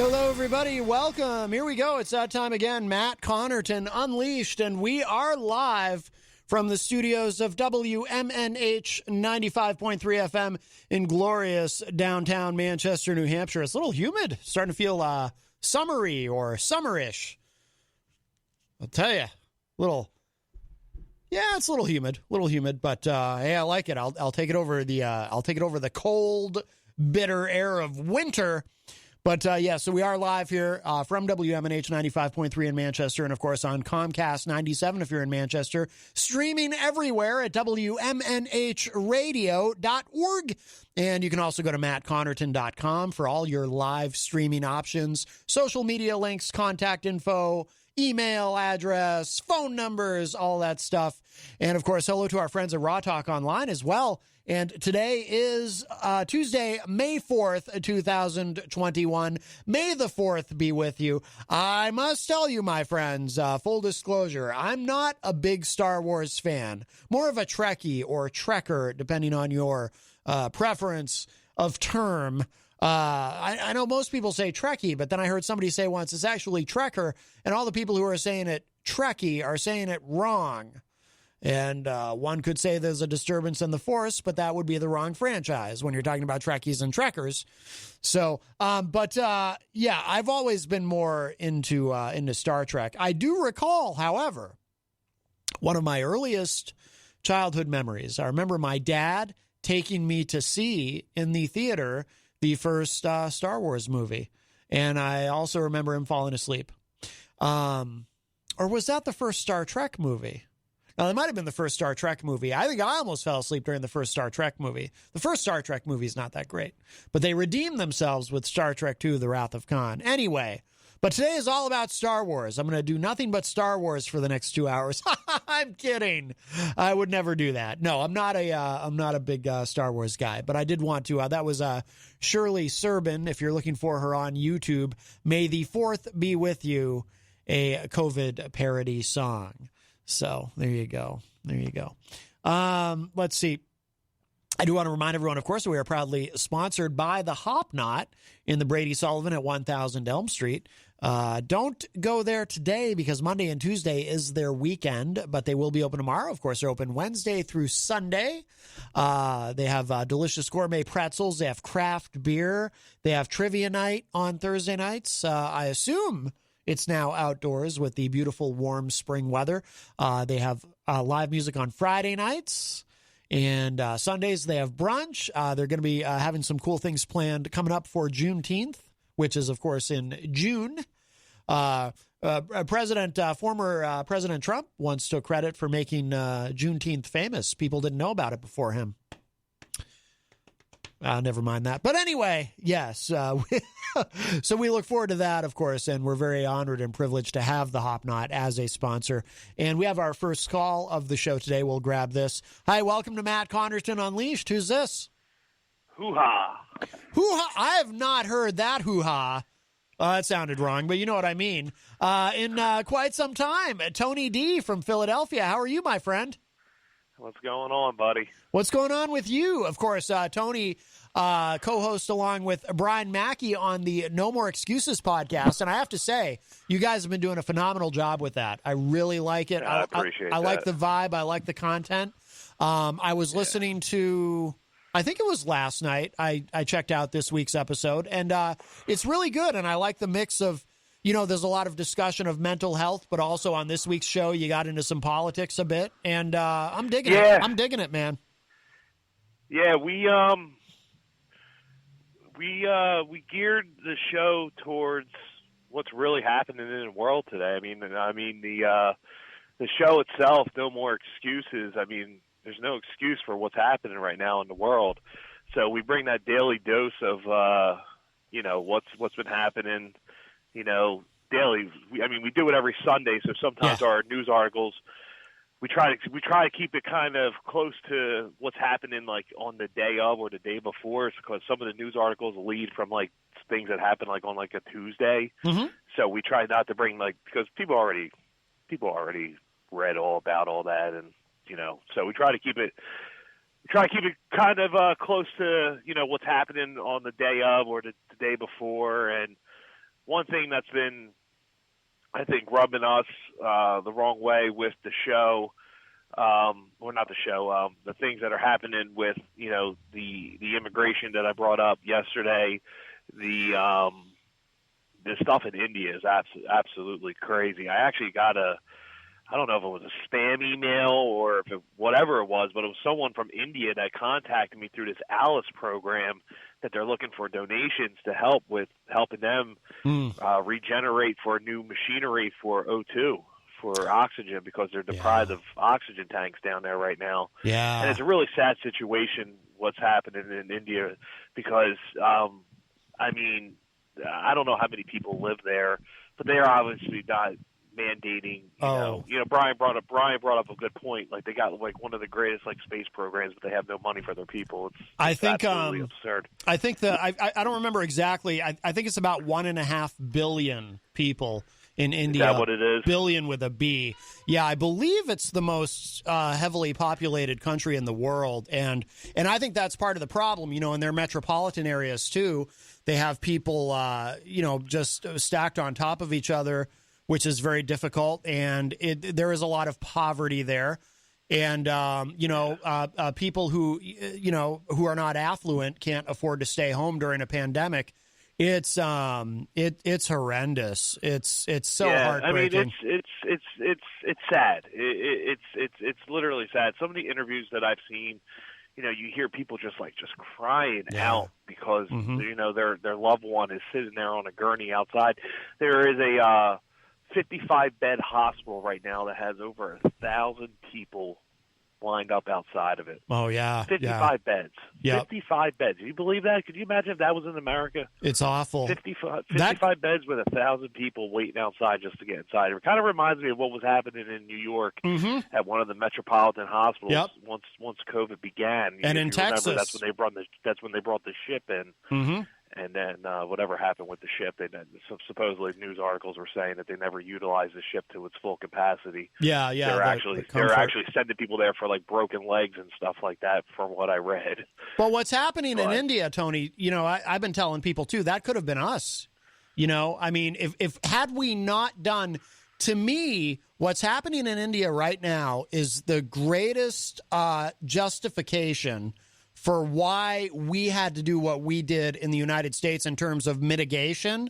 Hello, everybody. Welcome. Here we go. It's that time again. Matt Connarton Unleashed, and we are live from the studios of WMNH 95.3 FM in glorious downtown Manchester, New Hampshire. It's a little humid. Starting to feel summery or summerish. I'll tell you, it's a little humid, but hey, I like it. I'll take it over the cold, bitter air of winter. But, so we are live here from WMNH 95.3 in Manchester and, of course, on Comcast 97 if you're in Manchester, streaming everywhere at WMNHradio.org. And you can also go to mattconnarton.com for all your live streaming options, social media links, contact info, email address, phone numbers, all that stuff. And, of course, hello to our friends at Raw Talk Online as well. And today is Tuesday, May 4th, 2021. May the 4th be with you. I must tell you, my friends, full disclosure, I'm not a big Star Wars fan. More of a Trekkie or Trekker, depending on your preference of term. I know most people say Trekkie, but then I heard somebody say once it's actually Trekker, and all the people who are saying it Trekkie are saying it wrong. And one could say there's a disturbance in the force, but that would be the wrong franchise when you're talking about Trekkies and Trekkers. So, I've always been more into Star Trek. I do recall, however, one of my earliest childhood memories. I remember my dad taking me to see in the theater the first Star Wars movie. And I also remember him falling asleep. Or was that the first Star Trek movie? Now, it might have been the first Star Trek movie. I think I almost fell asleep during the first Star Trek movie. The first Star Trek movie is not that great. But they redeemed themselves with Star Trek II, The Wrath of Khan. Anyway, but today is all about Star Wars. I'm going to do nothing but Star Wars for the next 2 hours. I'm kidding. I would never do that. No, I'm not a big Star Wars guy, but I did want to. That was Shirley Serbin, if you're looking for her on YouTube. May the 4th be with you, a COVID parody song. So there you go. Let's see. I do want to remind everyone, of course, that we are proudly sponsored by the Hop Knot in the Brady Sullivan at 1000 Elm Street. Don't go there today because Monday and Tuesday is their weekend, but they will be open tomorrow. Of course, they're open Wednesday through Sunday. They have delicious gourmet pretzels. They have craft beer. They have trivia night on Thursday nights. I assume it's now outdoors with the beautiful warm spring weather. They have live music on Friday nights. And Sundays, they have brunch. They're going to be having some cool things planned coming up for Juneteenth, which is, of course, in June. Former President Trump once took credit for making Juneteenth famous. People didn't know about it before him. Never mind that. But anyway, yes. So we look forward to that, of course, and we're very honored and privileged to have the Hop Knot as a sponsor. And we have our first call of the show today. We'll grab this. Hi, welcome to Matt Connarton Unleashed. Who's this? Hoo-ha. Hoo-ha. I have not heard that hoo-ha. That sounded wrong, but you know what I mean. In quite some time. Tony D. from Philadelphia. How are you, my friend? What's going on, buddy? What's going on with you? Of course, Tony co-hosts along with Brian Mackey on the No More Excuses podcast. And I have to say, you guys have been doing a phenomenal job with that. I really like it. I appreciate I that. like the vibe. I like the content. I was listening to, I think it was last night, I checked out this week's episode, and it's really good. And I like the mix of, there's a lot of discussion of mental health, but also on this week's show, you got into some politics a bit, and I'm digging it. I'm digging it, man. Yeah, we geared the show towards what's really happening in the world today. I mean the show itself, No More Excuses. I mean, there's no excuse for what's happening right now in the world. So we bring that daily dose of what's been happening. Daily. We do it every Sunday, so sometimes our news articles, we try to keep it kind of close to what's happening, like on the day of or the day before, because some of the news articles lead from like things that happen like on like a Tuesday. Mm-hmm. So we try not to bring because people already read all about all that, and so we try to keep it kind of close to what's happening on the day of or the day before, and one thing that's been, I think, rubbing us the wrong way with the show, or not the show, the things that are happening with, the immigration that I brought up yesterday, the stuff in India is absolutely crazy. I actually got I don't know if it was a spam email or if whatever it was, but it was someone from India that contacted me through this Alice program that they're looking for donations to help with helping them regenerate for new machinery for O2, for oxygen, because they're deprived of oxygen tanks down there right now. Yeah. And it's a really sad situation what's happening in India because, I don't know how many people live there, but they are obviously not mandating, Brian brought up a good point. Like, they got like one of the greatest like space programs, but they have no money for their people. It's absolutely absurd. I think I don't remember exactly. I think it's about 1.5 billion people in India. Is that what it is? Billion with a B. Yeah, I believe it's the most heavily populated country in the world, and I think that's part of the problem. In their metropolitan areas too, they have people just stacked on top of each other, which is very difficult, and there is a lot of poverty there, and people who are not affluent can't afford to stay home during a pandemic. It's horrendous. It's so heartbreaking. It's sad. It's literally sad. Some of the interviews that I've seen, you hear people just crying out because their loved one is sitting there on a gurney outside. There is a 55-bed hospital right now that has over 1,000 people lined up outside of it. Oh, yeah. 55 beds. Yep. 55 beds. Do you believe that? Could you imagine if that was in America? It's awful. 55 beds with 1,000 people waiting outside just to get inside. It kind of reminds me of what was happening in New York at one of the metropolitan hospitals once COVID began. And in Texas. That's when they brought the ship in. And then whatever happened with the ship, supposedly news articles were saying that they never utilized the ship to its full capacity. Yeah. They're actually sending people there for like broken legs and stuff like that, from what I read. But what's happening in India, Tony? I've been telling people too, that could have been us. If had we not done, to me, what's happening in India right now is the greatest justification for why we had to do what we did in the United States in terms of mitigation,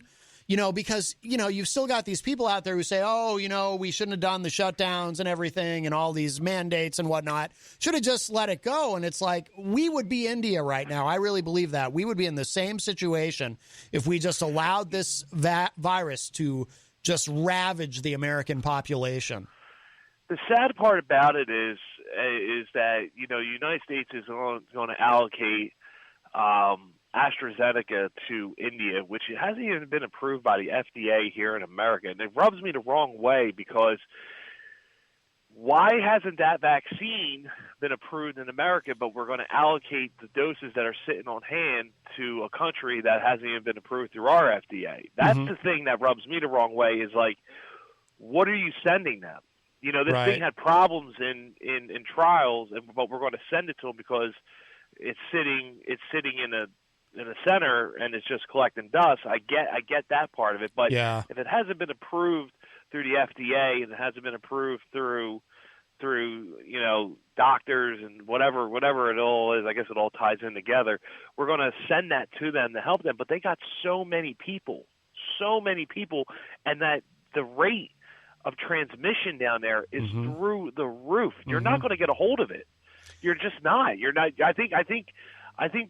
because, you've still got these people out there who say, we shouldn't have done the shutdowns and everything and all these mandates and whatnot. Should have just let it go. And it's like, we would be India right now. I really believe that. We would be in the same situation if we just allowed this virus to just ravage the American population. The sad part about it is that the United States is going to allocate AstraZeneca to India, which hasn't even been approved by the FDA here in America, and it rubs me the wrong way because why hasn't that vaccine been approved in America, but we're going to allocate the doses that are sitting on hand to a country that hasn't even been approved through our FDA? That's the thing that rubs me the wrong way. Is like, what are you sending them? This thing had problems in trials, but we're going to send it to them because it's sitting in a center and it's just collecting dust. I get that part of it, but if it hasn't been approved through the FDA and it hasn't been approved through doctors and whatever it all is, I guess it all ties in together. We're going to send that to them to help them, but they got so many people, and that the rate of transmission down there is through the roof. You're not going to get a hold of it. You're just not. You're not. I think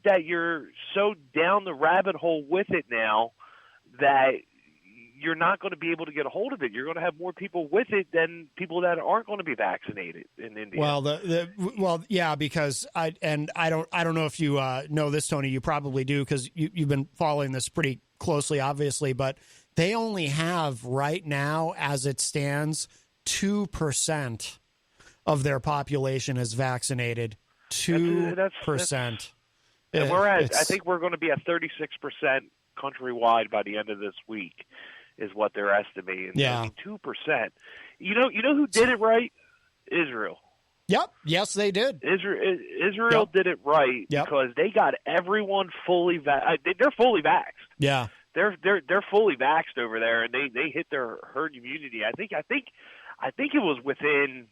that you're so down the rabbit hole with it now that you're not going to be able to get a hold of it. You're going to have more people with it than people that aren't going to be vaccinated in India. Well, because I don't know if you know this, Tony. You probably do because you've been following this pretty closely, obviously, but they only have right now, as it stands, 2% of their population is vaccinated. 2%. And I think we're going to be at 36% countrywide by the end of this week, is what they're estimating. Yeah. 2%. You know who did it right? Israel. Yep. Yes, they did. Israel did it right because they got everyone fully they're fully vaxxed. Yeah. they're fully vaxxed over there, and they hit their herd immunity. I think it was within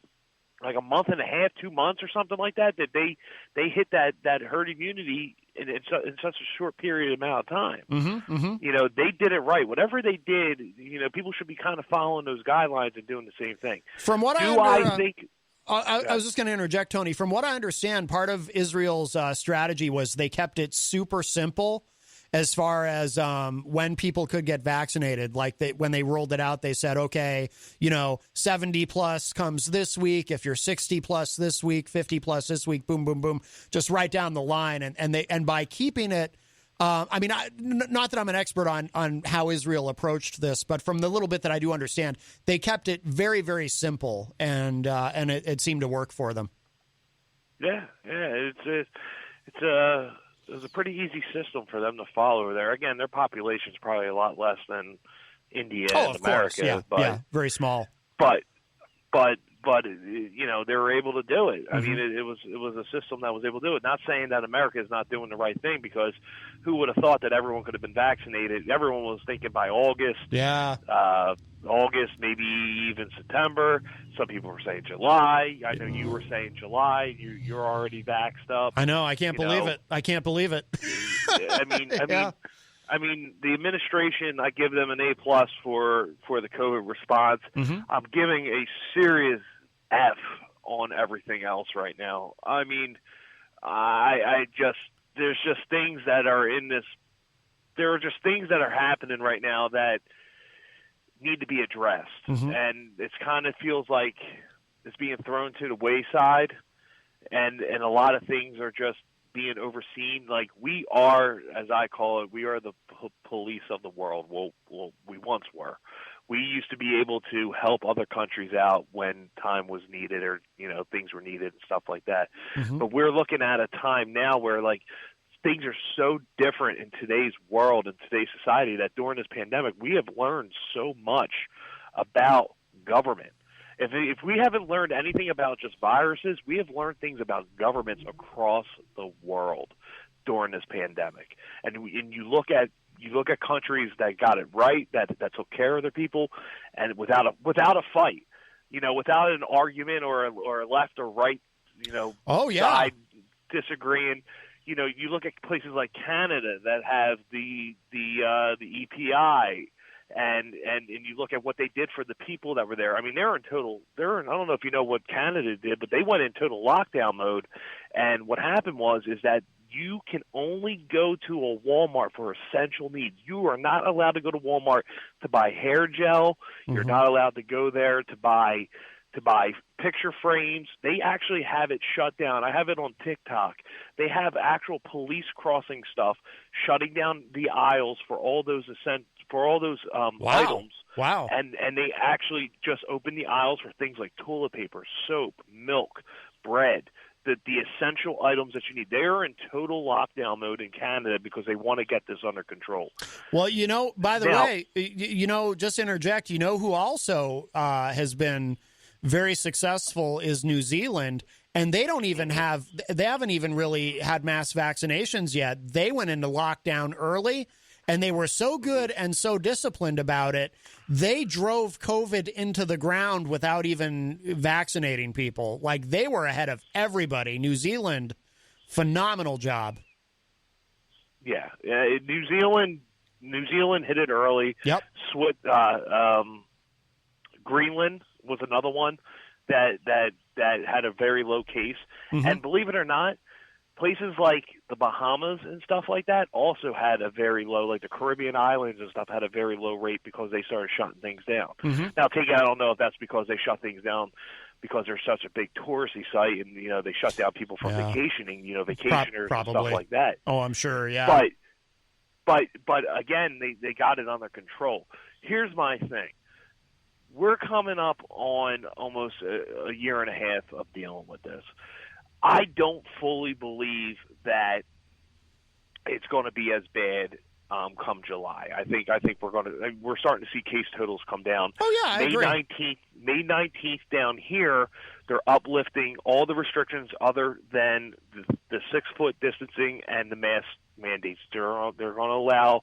like a month and a half, 2 months or something like that they hit that herd immunity in such a short period amount of time. Mm-hmm, mm-hmm. You know, they did it right. Whatever they did, you know, people should be kind of following those guidelines and doing the same thing. From what I think. I was just going to interject, Tony. From what I understand, part of Israel's strategy was they kept it super simple as far as when people could get vaccinated. Like when they rolled it out, they said, okay, you know, 70 plus comes this week. If you're 60 plus this week, 50 plus this week, boom, boom, boom, just right down the line. And by keeping it, I mean, not that I'm an expert on how Israel approached this, but from the little bit that I do understand, they kept it very, very simple, and it seemed to work for them. Yeah, it was a pretty easy system for them to follow there. Again, their population is probably a lot less than India and America. Course. Yeah, very small. But you know, they were able to do it. I mean, it was a system that was able to do it. Not saying that America is not doing the right thing, because who would have thought that everyone could have been vaccinated? Everyone was thinking by August. Yeah. August, maybe even September. Some people were saying July. I know you were saying July. You're already vaxxed up. I know. I can't believe it. I can't believe it. I mean, the administration, I give them an A+ for the COVID response. Mm-hmm. I'm giving a serious F on everything else right now. I mean, there's just things that are in this. There are just things that are happening right now that need to be addressed, and it kind of feels like it's being thrown to the wayside, and a lot of things are just being overseen. Like, we are, as I call it, we are the police of the world. Well, we once were. We used to be able to help other countries out when time was needed, or, you know, things were needed and stuff like that. But we're looking at a time now where, like, things are so different in today's world and today's society that during this pandemic, we have learned so much about government. If we haven't learned anything about just viruses, we have learned things about governments across the world during this pandemic. And you look at countries that got it right, that took care of their people, and without a fight, you know, without an argument or a left or right, you know, side disagreeing. You know, you look at places like Canada that have the EPI, and you look at what they did for the people that were there. I mean, I don't know if you know what Canada did, but they went in total lockdown mode. And what happened is that you can only go to a Walmart for essential needs. You are not allowed to go to Walmart to buy hair gel. You're not allowed to go there to buy picture frames. They actually have it shut down. I have it on TikTok. They have actual police crossing stuff, shutting down the aisles for all those items. Wow. And they actually just open the aisles for things like toilet paper, soap, milk, bread, the essential items that you need. They are in total lockdown mode in Canada because they want to get this under control. Well, you know, by the way, you know, just interject, you know who also has been very successful is New Zealand, and they haven't even really had mass vaccinations yet. They went into lockdown early, and they were so good and so disciplined about it, they drove COVID into the ground without even vaccinating people. Like, they were ahead of everybody. New Zealand, phenomenal job. Yeah, New Zealand hit it early. Yep. Greenland was another one that had a very low case. And believe it or not, places like the Bahamas and stuff like that also had a very low, like the Caribbean islands and stuff had a very low rate because they started shutting things down. Now, I don't know if that's because they shut things down because they're such a big touristy site, and, you know, they shut down people from vacationing, you know, vacationers and stuff like that. Oh, I'm sure, yeah. But again, they got it under control. Here's my thing. We're coming up on almost a year and a half of dealing with this. I don't fully believe that it's going to be as bad come July. I think we're starting to see case totals come down. Oh yeah, I agree. May 19th down here, they're uplifting all the restrictions other than the 6-foot distancing and the mask mandates. They're going to allow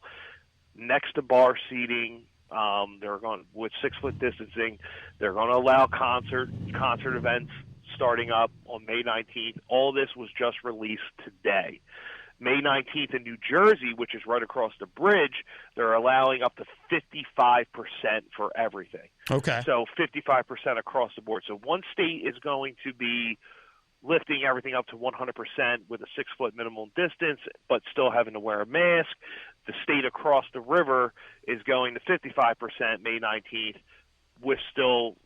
next to bar seating. They're going with 6-foot distancing. They're going to allow concert events starting up on May 19th. All this was just released today. May 19th in New Jersey, which is right across the bridge, they're allowing up to 55% for everything. Okay. So 55% across the board. So one state is going to be lifting everything up to 100% with a 6-foot minimum distance, but still having to wear a mask. The state across the river is going to 55% May 19th with still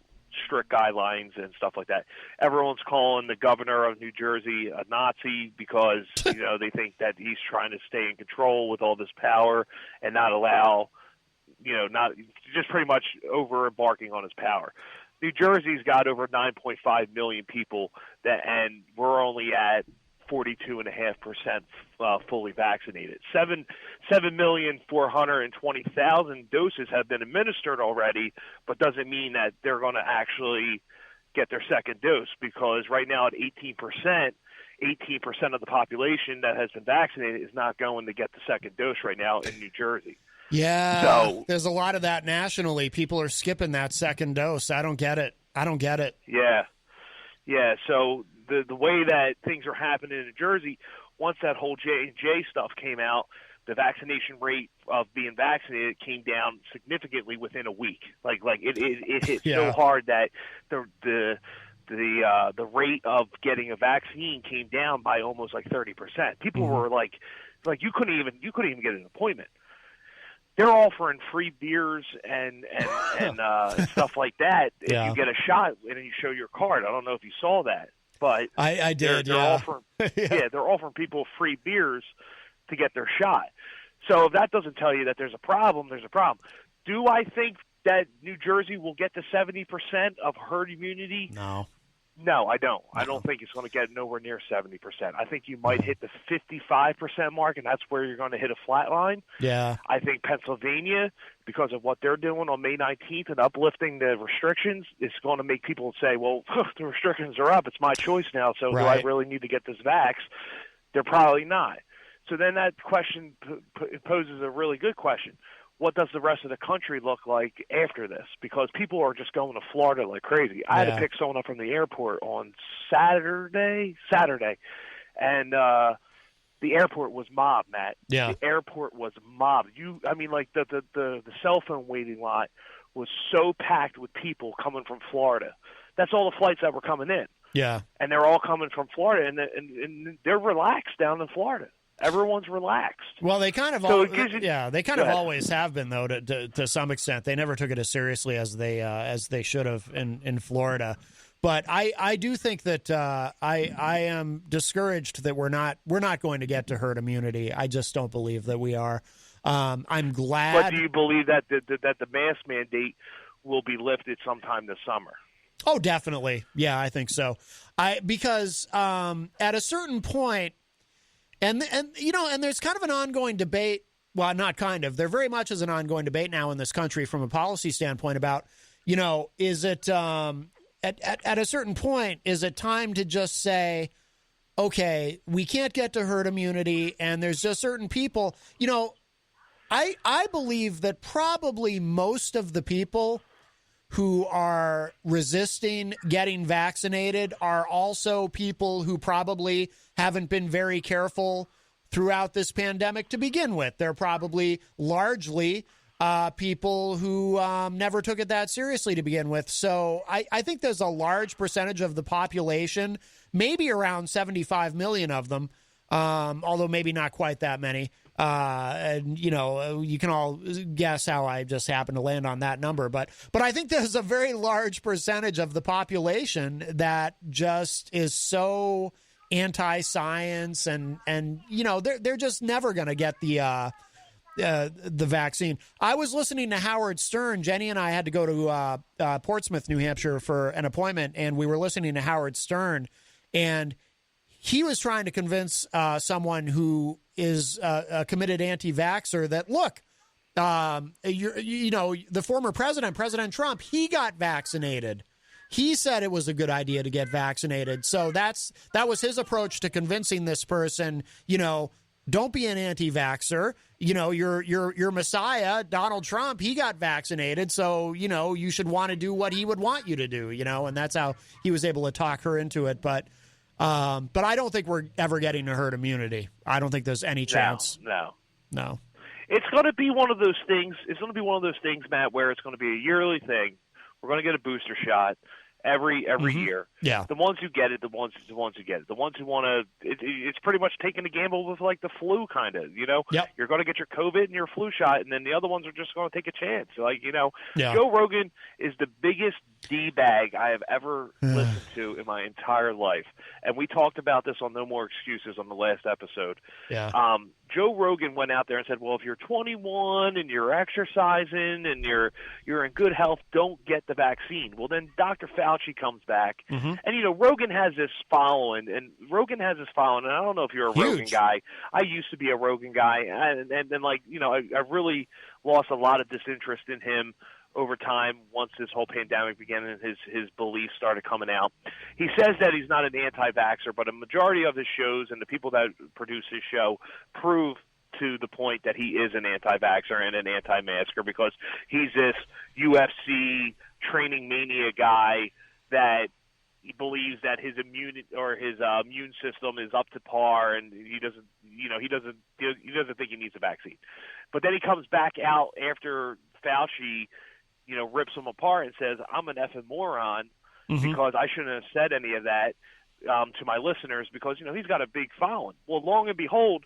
strict guidelines and stuff like that. Everyone's calling the governor of New Jersey a Nazi because, they think that he's trying to stay in control with all this power and not allow, not just pretty much over embarking on his power. New Jersey's got over 9.5 million people and we're only at 42.5% fully vaccinated. 7,420,000 doses have been administered already, but doesn't mean that they're going to actually get their second dose, because right now at 18% of the population that has been vaccinated is not going to get the second dose right now in New Jersey. Yeah, so there's a lot of that nationally. People are skipping that second dose. I don't get it. Yeah. So the way that things are happening in New Jersey, once that whole J&J stuff came out, the vaccination rate of being vaccinated came down significantly within a week. Like it hit so hard that the rate of getting a vaccine came down by almost like 30%. People were like you couldn't even get an appointment. They're offering free beers and stuff like that if you get a shot and you show your card. I don't know if you saw that, but I did. They're offering, they're offering people free beers to get their shot. So if that doesn't tell you that there's a problem, there's a problem. Do I think that New Jersey will get to 70% of herd immunity? No, I don't. I don't think it's going to get nowhere near 70%. I think you might hit the 55% mark, and that's where you're going to hit a flat line. Yeah. I think Pennsylvania, because of what they're doing on May 19th and uplifting the restrictions, is going to make people say, well, the restrictions are up. It's my choice now, so do I really need to get this vax? They're probably not. So then that question poses a really good question. What does the rest of the country look like after this? Because people are just going to Florida like crazy. I had to pick someone up from the airport on Saturday, and the airport was mobbed, Matt. Yeah. The airport was mobbed. The cell phone waiting lot was so packed with people coming from Florida. That's all the flights that were coming in. Yeah. And they're all coming from Florida, and they're relaxed down in Florida. Everyone's relaxed. Well, they kind of always have been, though, to some extent. They never took it as seriously as they should have in Florida. But I do think that I am discouraged that we're not going to get to herd immunity. I just don't believe that we are. I'm glad. But do you believe that the mask mandate will be lifted sometime this summer? Oh, definitely. Yeah, I think so. Because at a certain point. And there's kind of an ongoing debate. Well, not kind of. There very much is an ongoing debate now in this country from a policy standpoint about, is it at a certain point, is it time to just say, okay, we can't get to herd immunity, and there's just certain people. I believe that probably most of the people who are resisting getting vaccinated are also people who probably haven't been very careful throughout this pandemic to begin with. They're probably largely people who never took it that seriously to begin with. So I think there's a large percentage of the population, maybe around 75 million of them, although maybe not quite that many. And you can all guess how I just happened to land on that number. But I think there's a very large percentage of the population that just is so anti-science and they're just never going to get the vaccine. I was listening to Howard Stern. Jenny and I had to go to Portsmouth, New Hampshire for an appointment, and we were listening to Howard Stern, and he was trying to convince someone who is a committed anti-vaxxer that, look, the former President Trump, he got vaccinated. He said it was a good idea to get vaccinated. So that was his approach to convincing this person, Don't be an anti-vaxxer. You know, your Messiah, Donald Trump, he got vaccinated, so, you know, you should want to do what he would want you to do, you know, and that's how he was able to talk her into it. But I don't think we're ever getting to herd immunity. I don't think there's any chance. No. It's going to be one of those things. It's going to be one of those things, Matt, where it's going to be a yearly thing. We're going to get a booster shot every year. Yeah. The ones who get it, the ones who get it. The ones who want to, it's pretty much taking a gamble with like the flu kind of, you know. Yep. You're going to get your COVID and your flu shot, and then the other ones are just going to take a chance. Like, you know, Joe Rogan is the biggest D-bag I have ever listened to in my entire life. And we talked about this on No More Excuses on the last episode. Yeah. Joe Rogan went out there and said, well, if you're 21 and you're exercising and you're in good health, don't get the vaccine. Well, then Dr. Fauci comes back. And, you know, Rogan has this following, and I don't know if you're a Rogan guy. I used to be a Rogan guy, and then like, you know, I really lost a lot of disinterest in him over time once this whole pandemic began and his beliefs started coming out. He says that he's not an anti-vaxxer, but a majority of his shows and the people that produce his show prove to the point that he is an anti-vaxxer and an anti-masker, because he's this UFC training mania guy that he believes that his immune system is up to par, and he doesn't think he needs a vaccine. But then he comes back out after Fauci, you know, rips him apart and says, I'm an effing moron because I shouldn't have said any of that to my listeners, because, you know, he's got a big following. Well, long and behold,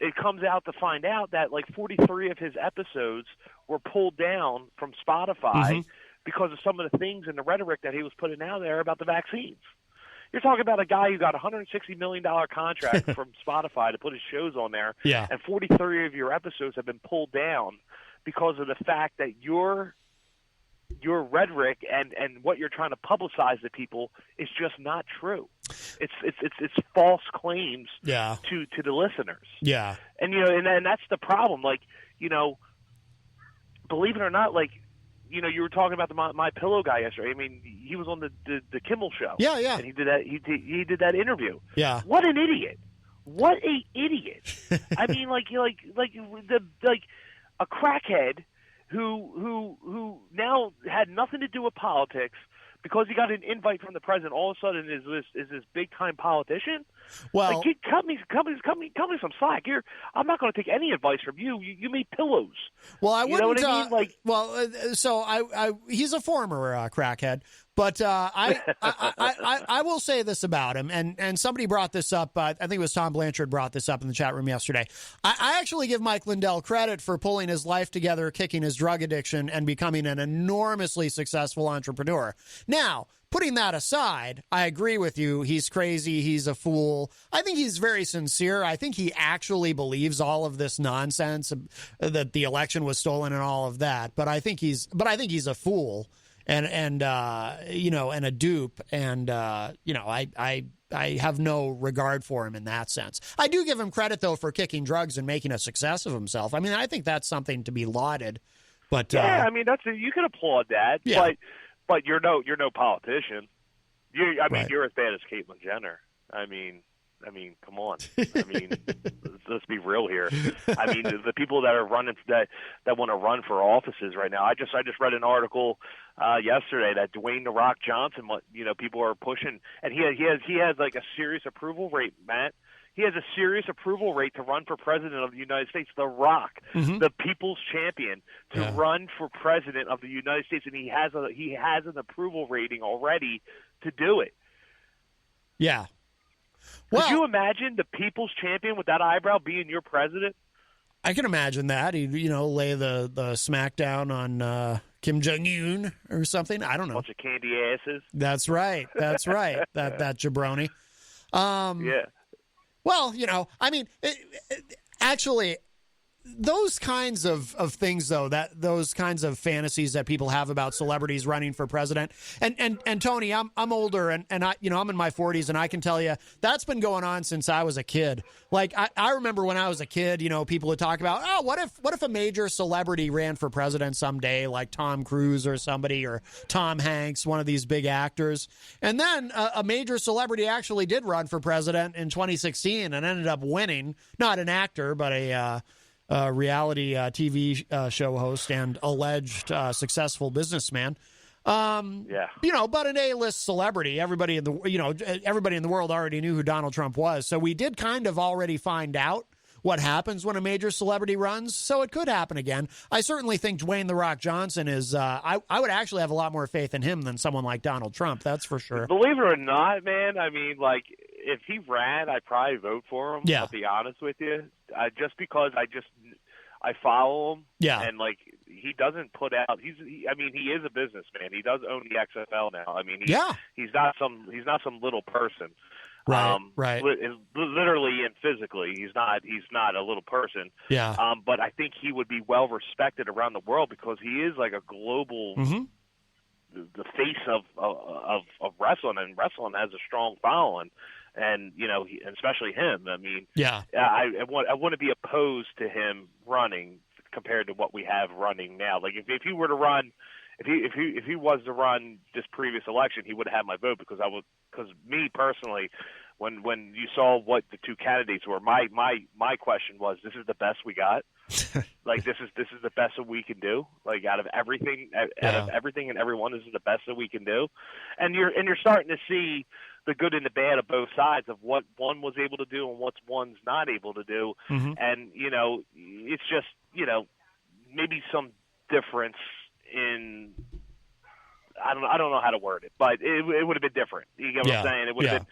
it comes out to find out that like 43 of his episodes were pulled down from Spotify because of some of the things and the rhetoric that he was putting out there about the vaccines. You're talking about a guy who got a $160 million contract from Spotify to put his shows on there, and 43 of your episodes have been pulled down because of the fact that your rhetoric and what you're trying to publicize to people is just not true. It's false claims to the listeners. Yeah. And, you know, and that's the problem. Like, you know, believe it or not, like, you know, you were talking about the My Pillow guy yesterday. I mean, he was on the Kimmel show. Yeah. And he did that. He did that interview. Yeah. What an idiot! What a idiot! I mean, like a crackhead who now had nothing to do with politics, because he got an invite from the president, all of a sudden is this big time politician. Well, like, cut me some slack. I'm not going to take any advice from you. You made pillows. Well, I wouldn't. You know what I mean? Like, so he's a former crackhead. But I will say this about him, and somebody brought this up. I think it was Tom Blanchard brought this up in the chat room yesterday. I actually give Mike Lindell credit for pulling his life together, kicking his drug addiction, and becoming an enormously successful entrepreneur. Now, putting that aside, I agree with you. He's crazy. He's a fool. I think he's very sincere. I think he actually believes all of this nonsense that the election was stolen and all of that. But I think he's a fool. And you know, and a dupe, and you know, I have no regard for him in that sense. I do give him credit though for kicking drugs and making a success of himself. I mean, I think that's something to be lauded. But yeah, I mean, you can applaud that. Yeah. But you're no politician. You're as bad as Caitlyn Jenner. I mean, come on. I mean, let's be real here. I mean, the people that are running that want to run for offices right now. I just read an article yesterday that Dwayne "The Rock" Johnson, you know, people are pushing, and he has like a serious approval rate, Matt. He has a serious approval rate to run for president of the United States. The Rock, the people's champion, to run for president of the United States, and he has an approval rating already to do it. Yeah. Could you imagine the people's champion with that eyebrow being your president? I can imagine that. He'd, you know, lay the smackdown on Kim Jong-un or something. I don't know. Bunch of candy asses. That's right. That jabroni. Yeah. Well, you know, I mean, actually, those kinds of things, though, those kinds of fantasies that people have about celebrities running for president. And Tony, I'm older, and I, I'm in my 40s, and I can tell you that's been going on since I was a kid. Like I remember when I was a kid, people would talk about, oh, what if a major celebrity ran for president someday, like Tom Cruise or somebody, or Tom Hanks, one of these big actors. And then a major celebrity actually did run for president in 2016 and ended up winning. Not an actor, but a reality TV show host and alleged successful businessman. But an A-list celebrity. Everybody in the world already knew who Donald Trump was. So we did kind of already find out what happens when a major celebrity runs. So it could happen again. I certainly think Dwayne "The Rock" Johnson is. I would actually have a lot more faith in him than someone like Donald Trump. That's for sure. Believe it or not, man. I mean, like, if he ran, I'd probably vote for him. Yeah. I'll be honest with you. Just because I follow him. Yeah. And like, he doesn't put out. He is a businessman. He does own the XFL now. I mean, he's not some little person. Right. Literally and physically, he's not a little person. Yeah. But I think he would be well respected around the world because he is like a global, the face of wrestling, and wrestling has a strong following, and especially him. I mean, I wouldn't be opposed to him running compared to what we have running now. Like if he were to run. If he was to run this previous election, he would have had my vote because me personally, when you saw what the two candidates were, my question was, this is the best we got. Like this is the best that we can do. Like out of everything and everyone, this is the best that we can do. And you're starting to see the good and the bad of both sides of what one was able to do and what one's not able to do. Mm-hmm. And it's just maybe some difference in I don't know how to word it, but it would have been different. You get what I'm saying? It would have been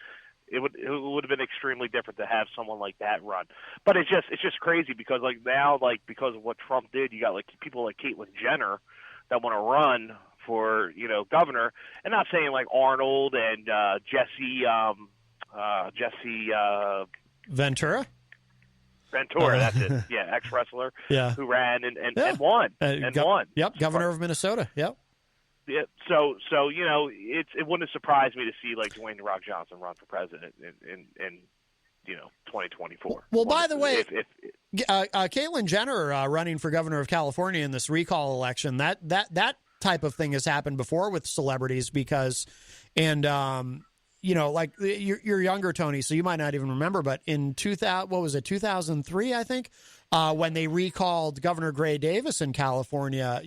it would have been extremely different to have someone like that run. But it's just crazy because like now, like because of what Trump did, you got like people like Caitlyn Jenner that want to run for governor, and not saying like Arnold and Jesse Ventura, that's it. Yeah, ex-wrestler who ran and won. Won. Yep, governor of Minnesota. Yep. Yeah, so it wouldn't surprise me to see like Dwayne "The Rock" Johnson run for president in 2024. Well, by the way, Caitlyn Jenner running for governor of California in this recall election, that type of thing has happened before with celebrities because, like you're younger, Tony, so you might not even remember, but in 2003, I think, when they recalled Governor Gray Davis in California,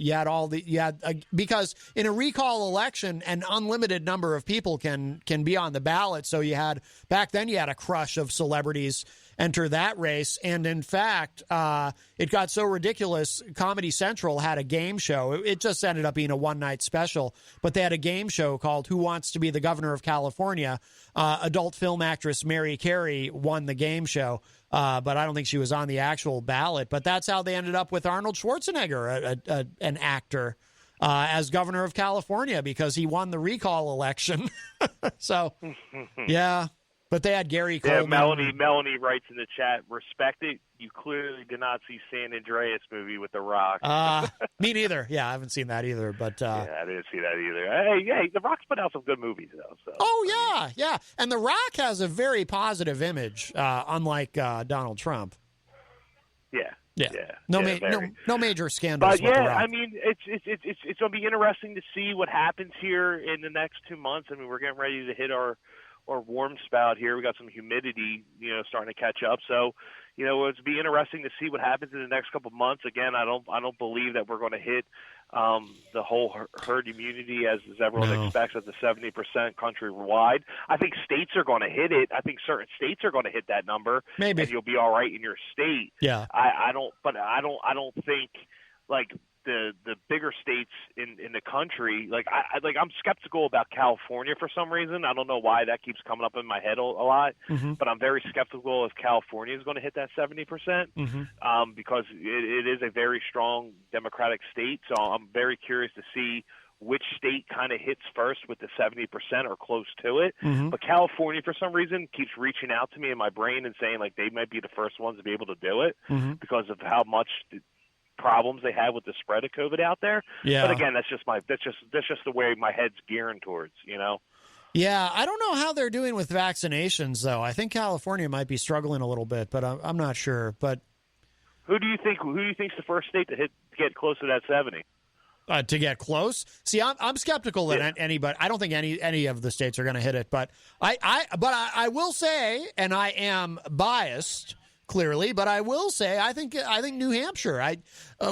because in a recall election, an unlimited number of people can be on the ballot. So back then you had a crush of celebrities enter that race. And in fact, it got so ridiculous. Comedy Central had a game show. It just ended up being a one-night special, but they had a game show called Who Wants to Be the Governor of California? Adult film actress Mary Carey won the game show, but I don't think she was on the actual ballot. But that's how they ended up with Arnold Schwarzenegger, an actor, as governor of California because he won the recall election. So, yeah. But they had Gary Coleman. Yeah, Melanie writes in the chat, respect it. You clearly did not see San Andreas movie with The Rock. Me neither. Yeah, I haven't seen that either. But yeah, I didn't see that either. Hey, The Rock's put out some good movies, though. So. Oh, yeah. And The Rock has a very positive image, unlike Donald Trump. Yeah. No major scandals. But yeah, I mean, it's going to be interesting to see what happens here in the next 2 months. I mean, we're getting ready to hit our warm spout here. We got some humidity, starting to catch up. So, it'll be interesting to see what happens in the next couple of months. Again, I don't believe that we're going to hit the whole herd immunity as everyone expects at the 70% countrywide. I think states are going to hit it. I think certain states are going to hit that number. Maybe, and you'll be all right in your state. Yeah. I don't think like the bigger states in the country, I'm skeptical about California for some reason. I don't know why that keeps coming up in my head a lot, but I'm very skeptical if California is going to hit that 70%, because it is a very strong Democratic state. So I'm very curious to see which state kind of hits first with the 70% or close to it. Mm-hmm. But California, for some reason, keeps reaching out to me in my brain and saying like they might be the first ones to be able to do it Mm-hmm. because of how much problems they have with the spread of COVID out there. Yeah. But again, that's just the way my head's gearing towards, Yeah, I don't know how they're doing with vaccinations, though. I think California might be struggling a little bit, but I'm not sure. But who do you think's the first state to get close to that 70? To get close, see, I'm skeptical that anybody. I don't think any of the states are going to hit it. But I will say, and I am biased clearly, but I will say I think New Hampshire.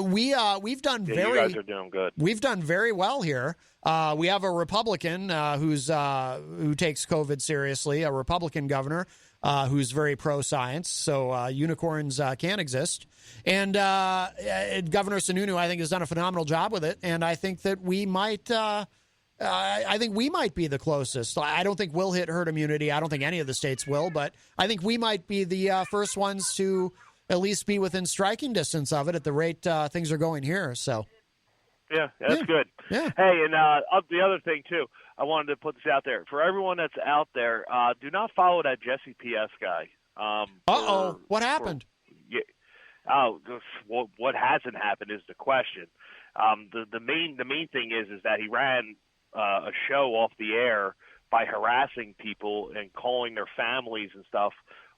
We've done you guys are doing good. We've done very well here. We have a Republican who takes COVID seriously, a Republican governor who's very pro-science, so unicorns can exist. And Governor Sununu, I think, has done a phenomenal job with it, and I think that we might be the closest. I don't think we'll hit herd immunity. I don't think any of the states will, but I think we might be the first ones to at least be within striking distance of it at the rate things are going here. So. Yeah, that's good. Yeah. Hey, and the other thing, too, I wanted to put this out there. For everyone that's out there, do not follow that Jesse P.S. guy. What happened? What hasn't happened is the question. The main thing is that he ran a show off the air by harassing people and calling their families and stuff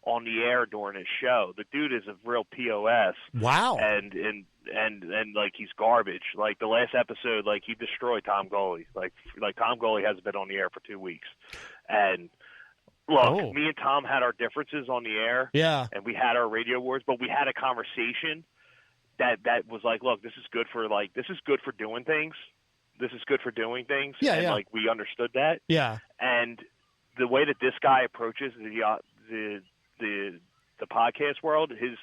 on the air during his show. The dude is a real POS. Wow. And like he's garbage. Like the last episode, like he destroyed Tom Goley. Like Tom Goley hasn't been on the air for 2 weeks. And look, me and Tom had our differences on the air. Yeah. And we had our radio wars, but we had a conversation that was like, look, this is good for doing things. This is good for doing things. Yeah, and yeah. like we understood that. Yeah. And the way that this guy approaches the podcast world, his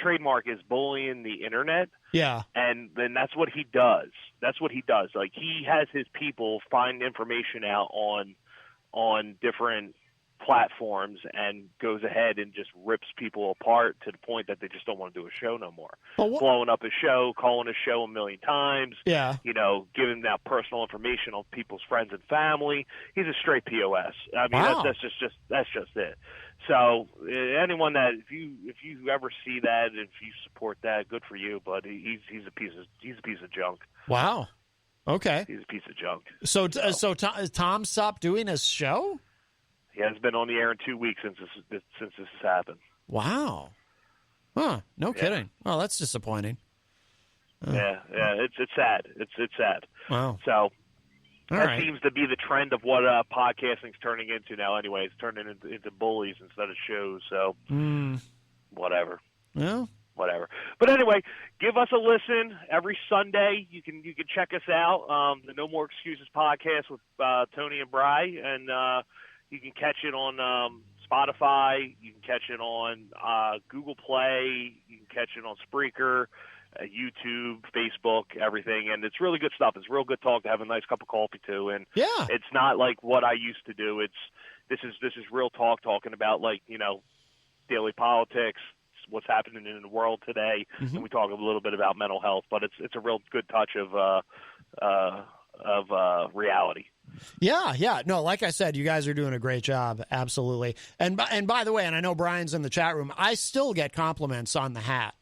trademark is bullying the internet. Yeah. And then that's what he does. Like he has his people find information out on different platforms and goes ahead and just rips people apart to the point that they just don't want to do a show no more. Blowing up a show, calling a show a million times. Yeah. Giving out personal information on people's friends and family. He's a straight POS. I mean, Wow. that's just it. So anyone that if you ever see that, if you support that, good for you. But he's a piece of junk. Wow. Okay. He's a piece of junk. So Tom stopped doing his show? He hasn't been on the air in 2 weeks since this has happened. Wow. Huh. No kidding. Well, that's disappointing. Yeah. It's sad. It's sad. Wow. So that right. seems to be the trend of what podcasting's turning into now. Anyway, it's turning into bullies instead of shows. So whatever. Yeah. Whatever. But anyway, give us a listen every Sunday. You can check us out. The No More Excuses podcast with Tony and Bry, and you can catch it on Spotify. You can catch it on Google Play. You can catch it on Spreaker, YouTube, Facebook, everything. And it's really good stuff. It's real good talk to have a nice cup of coffee too. And it's not like what I used to do. This is real talk, talking about daily politics, what's happening in the world today, and we talk a little bit about mental health. But it's a real good touch of reality. Yeah. No, like I said, you guys are doing a great job. Absolutely. And by the way, and I know Brian's in the chat room, I still get compliments on the hat.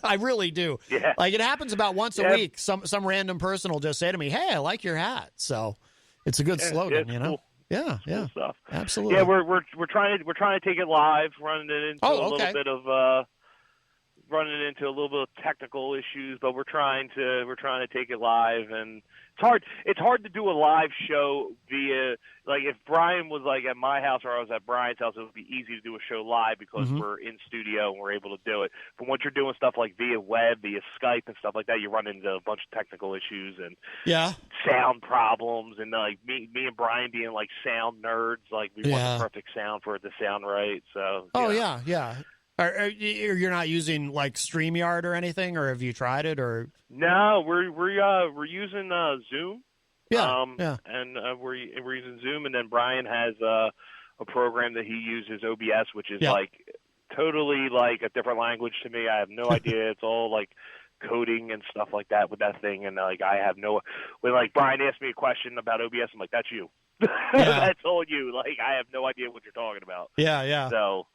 I really do. Yeah. Like it happens about once a week. Some random person will just say to me, "Hey, I like your hat." So it's a good slogan, Cool. Yeah. Cool stuff. Absolutely. Yeah, we're trying to take it live, running it into a little bit of a little bit of technical issues, but we're trying to take it live, and it's hard to do a live show via, like, if Brian was like at my house or I was at Brian's house, it would be easy to do a show live because we're in studio and we're able to do it. But once you're doing stuff like via web, via Skype and stuff like that, you run into a bunch of technical issues and sound problems, and like me and Brian being like sound nerds, like we want the perfect sound for it to sound right. So yeah. You're not using like StreamYard or anything, or have you tried it? Or no, we're using Zoom. And we're using Zoom, and then Brian has a program that he uses, OBS, which is like totally like a different language to me. I have no idea. It's all like coding and stuff like that with that thing. And like, I have no, when like Brian asked me a question about OBS, I'm like, that's you. That's all you. Like, I have no idea what you're talking about. Yeah. So,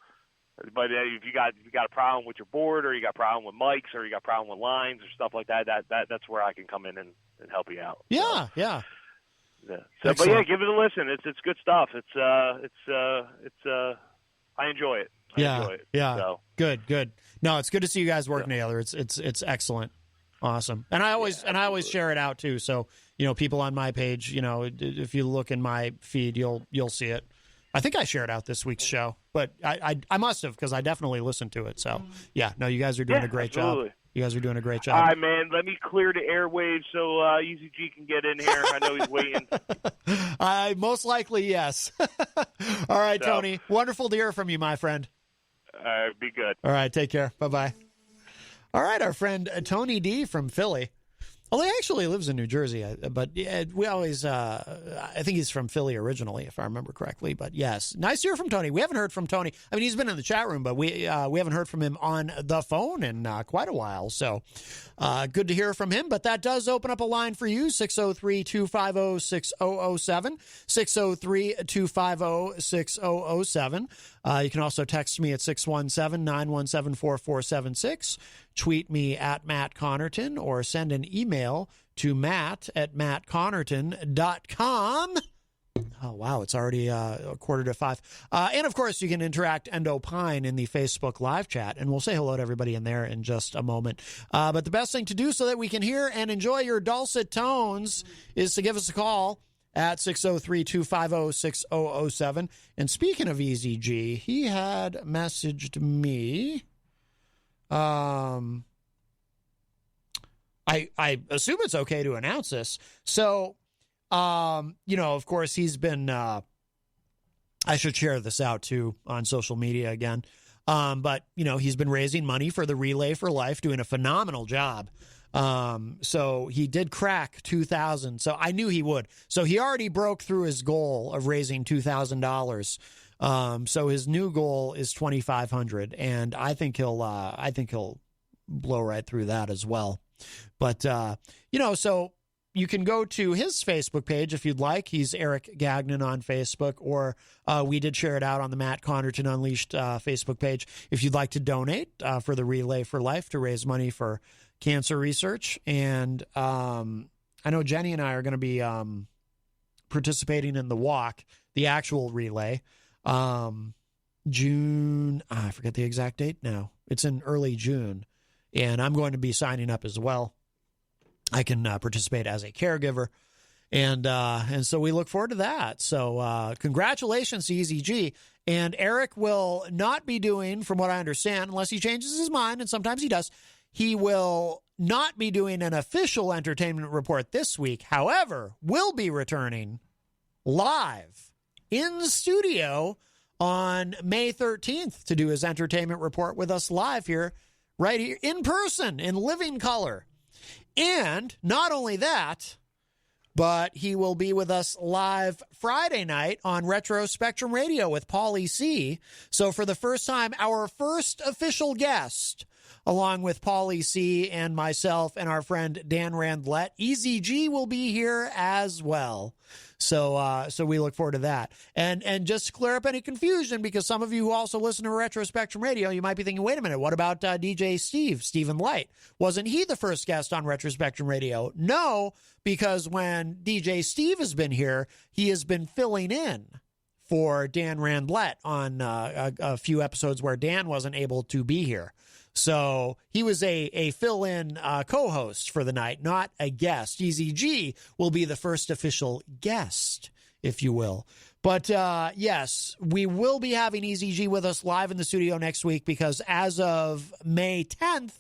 but if you got a problem with your board, or you got a problem with mics, or you got a problem with lines or stuff like that, that's where I can come in and help you out. Yeah. So, but yeah, give it a listen. It's good stuff. I enjoy it. I enjoy it. Yeah. So. Good. No, it's good to see you guys working together. It's excellent. Awesome. And I always share it out too. So, people on my page, if you look in my feed, you'll see it. I think I shared out this week's show, but I must have, because I definitely listened to it. So yeah, no, you guys are doing a great job. You guys are doing a great job. All right, man. Let me clear the airwaves so Easy G can get in here. I know he's waiting. Most likely, yes. All right, Tony. Wonderful to hear from you, my friend. Be good. All right, take care. Bye-bye. All right, our friend Tony D from Philly. Well, he actually lives in New Jersey, but we always, I think he's from Philly originally, if I remember correctly. But yes, nice to hear from Tony. We haven't heard from Tony. I mean, he's been in the chat room, but we haven't heard from him on the phone in quite a while. So good to hear from him. But that does open up a line for you, 603-250-6007, 603-250-6007. You can also text me at 617-917-4476. Tweet me at Matt Connarton, or send an email to matt@mattconnerton.com. Oh, wow, it's already 4:45. And, of course, you can interact and opine in the Facebook live chat, and we'll say hello to everybody in there in just a moment. But the best thing to do so that we can hear and enjoy your dulcet tones is to give us a call at 603-250-6007. And speaking of Easy G, he had messaged me. I assume it's okay to announce this. So, of course, he's been, I should share this out too on social media again. But he's been raising money for the Relay for Life, doing a phenomenal job. So he did crack 2,000. So I knew he would. So he already broke through his goal of raising $2,000. So his new goal is 2,500, and I think he'll blow right through that as well. But, so you can go to his Facebook page if you'd like. He's Eric Gagnon on Facebook, or we did share it out on the Matt Connarton Unleashed Facebook page if you'd like to donate for the Relay for Life to raise money for cancer research. And I know Jenny and I are going to be participating in the walk, the actual relay, June, I forget the exact date now. It's in early June, and I'm going to be signing up as well. I can participate as a caregiver, and so we look forward to that. So congratulations to Easy G. And Eric will not be doing, from what I understand, unless he changes his mind, and sometimes he does, he will not be doing an official entertainment report this week. However, will be returning live in the studio on May 13th to do his entertainment report with us live here, right here in person, in living color. And not only that, but he will be with us live Friday night on Retro Spectrum Radio with Paulie C. So for the first time, our first official guest, along with Paulie C. and myself and our friend Dan Randlett, Easy G will be here as well. So we look forward to that. And just to clear up any confusion, because some of you who also listen to Retro Spectrum Radio, you might be thinking, wait a minute, what about DJ Stephen Light? Wasn't he the first guest on Retro Spectrum Radio? No, because when DJ Steve has been here, he has been filling in for Dan Randlett on a few episodes where Dan wasn't able to be here. So he was a fill-in co-host for the night, not a guest. Easy G will be the first official guest, if you will. But yes, we will be having Easy G with us live in the studio next week, because as of May 10th,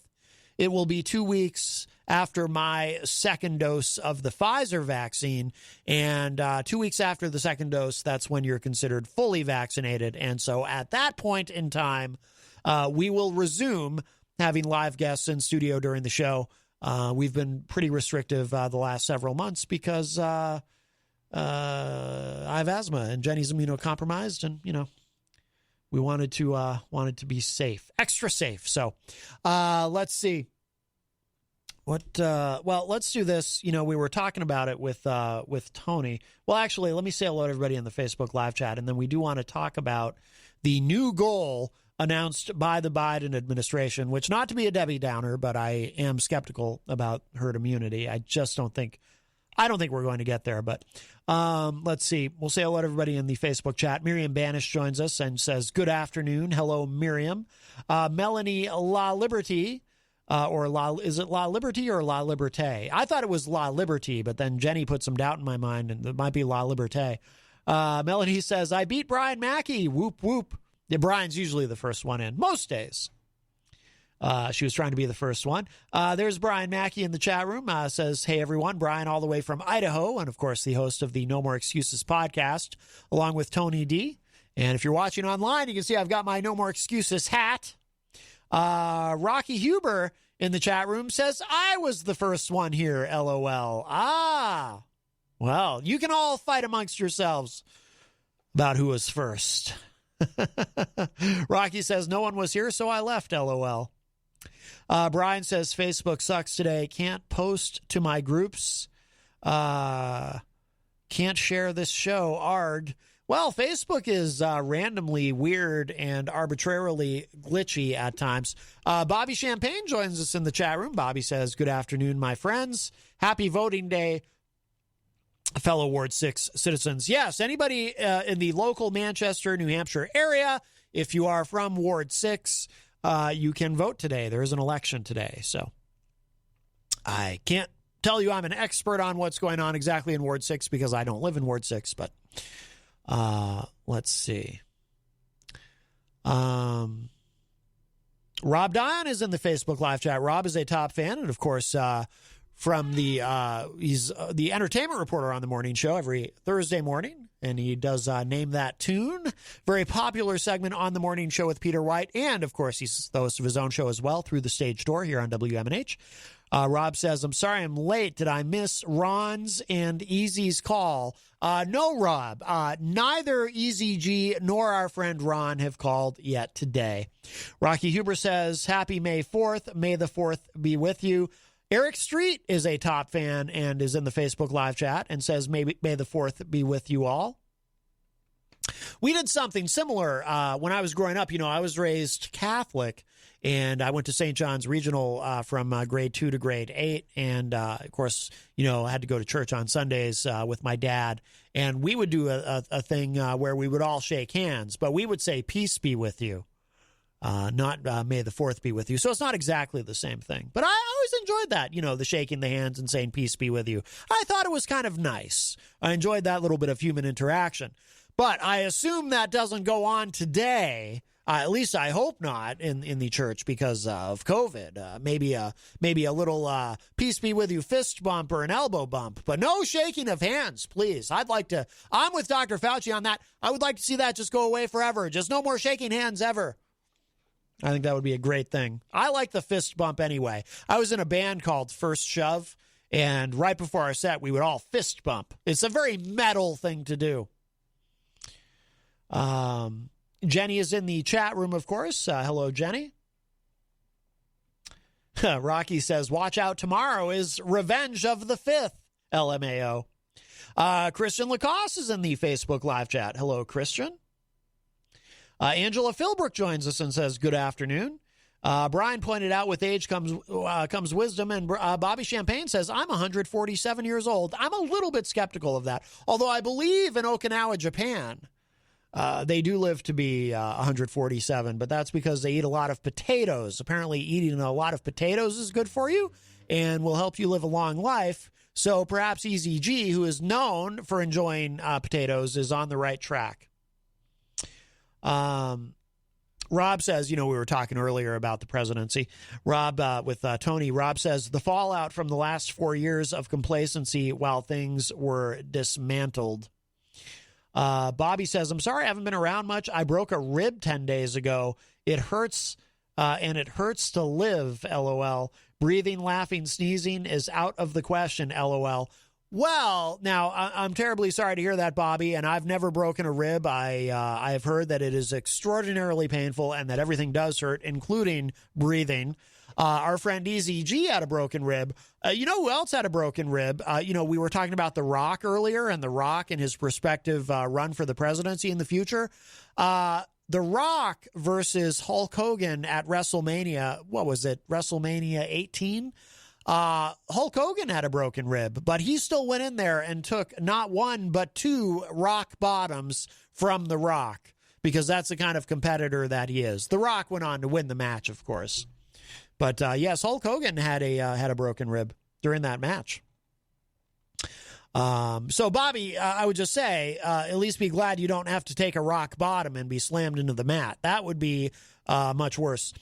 it will be 2 weeks after my second dose of the Pfizer vaccine. And 2 weeks after the second dose, that's when you're considered fully vaccinated. And so at that point in time, we will resume having live guests in studio during the show. We've been pretty restrictive the last several months because I have asthma and Jenny's immunocompromised, and we wanted to be safe, extra safe. So let's see. Well, let's do this. We were talking about it with Tony. Well, actually, let me say hello to everybody in the Facebook live chat, and then we do want to talk about the new goal announced by the Biden administration, which, not to be a Debbie Downer, but I am skeptical about herd immunity. I don't think we're going to get there, but let's see. We'll say hello to everybody in the Facebook chat. Miriam Banish joins us and says, good afternoon. Hello, Miriam. Melanie La Liberty, is it La Liberty or La Liberté? I thought it was La Liberty, but then Jenny put some doubt in my mind, and it might be La Liberté. Melanie says, I beat Brian Mackey. Whoop, whoop. Yeah, Brian's usually the first one in, most days. She was trying to be the first one. There's Brian Mackey in the chat room. Says, hey, everyone. Brian all the way from Idaho, and, of course, the host of the No More Excuses podcast, along with Tony D. And if you're watching online, you can see I've got my No More Excuses hat. Rocky Huber in the chat room says, I was the first one here, LOL. Well, you can all fight amongst yourselves about who was first. Rocky says, no one was here, so I left, LOL. Brian says, Facebook sucks today. Can't post to my groups. Can't share this show. Arg. Well, Facebook is randomly weird and arbitrarily glitchy at times. Bobby Champagne joins us in the chat room. Bobby says, good afternoon, my friends. Happy voting day, fellow Ward 6 citizens. Yes, anybody in the local Manchester, New Hampshire area, if you are from Ward 6, you can vote today. There is an election today. So I can't tell you I'm an expert on what's going on exactly in Ward 6 because I don't live in Ward 6, but let's see. Rob Dion is in the Facebook live chat. Rob is a top fan, and of course, from he's the entertainment reporter on the morning show every Thursday morning, and he does Name That Tune, very popular segment on the morning show with Peter White, and of course he's the host of his own show as well, Through the Stage Door, here on WMNH. Rob says, I'm sorry I'm late. Did I miss Ron's and Easy's call? No, Rob. Neither Easy G nor our friend Ron have called yet today. Rocky Huber says, happy May 4th. May the 4th be with you. Eric Street is a top fan and is in the Facebook live chat and says, may the 4th be with you all. We did something similar when I was growing up. I was raised Catholic, and I went to St. John's Regional from grade 2 to grade 8. And, of course, I had to go to church on Sundays with my dad. And we would do a thing where we would all shake hands, but we would say, peace be with you. Not may the 4th be with you. So it's not exactly the same thing. But I always enjoyed that, the shaking the hands and saying peace be with you. I thought it was kind of nice. I enjoyed that little bit of human interaction. But I assume that doesn't go on today. At least I hope not in the church because of COVID. Maybe a little peace be with you fist bump or an elbow bump, but no shaking of hands, please. I'm with Dr. Fauci on that. I would like to see that just go away forever. Just no more shaking hands ever. I think that would be a great thing. I like the fist bump anyway. I was in a band called First Shove, and right before our set, we would all fist bump. It's a very metal thing to do. Jenny is in the chat room, of course. Hello, Jenny. Rocky says, watch out, tomorrow is Revenge of the 5th, LMAO. Christian Lacoste is in the Facebook live chat. Hello, Christian. Angela Philbrook joins us and says, good afternoon. Brian pointed out with age comes wisdom, and Bobby Champagne says, I'm 147 years old. I'm a little bit skeptical of that, although I believe in Okinawa, Japan, they do live to be 147, but that's because they eat a lot of potatoes. Apparently eating a lot of potatoes is good for you and will help you live a long life. So perhaps Easy G, who is known for enjoying potatoes, is on the right track. Rob says, we were talking earlier about the presidency. Rob, with Tony, Rob says, the fallout from the last 4 years of complacency while things were dismantled. Bobby says, I'm sorry I haven't been around much. I broke a rib 10 days ago. It hurts, and it hurts to live, LOL. Breathing, laughing, sneezing is out of the question, LOL. Well, now, I'm terribly sorry to hear that, Bobby, and I've never broken a rib. I have heard that it is extraordinarily painful and that everything does hurt, including breathing. Our friend Easy G had a broken rib. You know who else had a broken rib? We were talking about The Rock earlier, and The Rock and his prospective run for the presidency in the future. The Rock versus Hulk Hogan at WrestleMania. What was it? WrestleMania 18? Hulk Hogan had a broken rib, but he still went in there and took not one, but 2 rock bottoms from The Rock, because that's the kind of competitor that he is. The Rock went on to win the match, of course. But yes, Hulk Hogan had a broken rib during that match. So, Bobby, I would just say, at least be glad you don't have to take a rock bottom and be slammed into the mat. That would be much worse.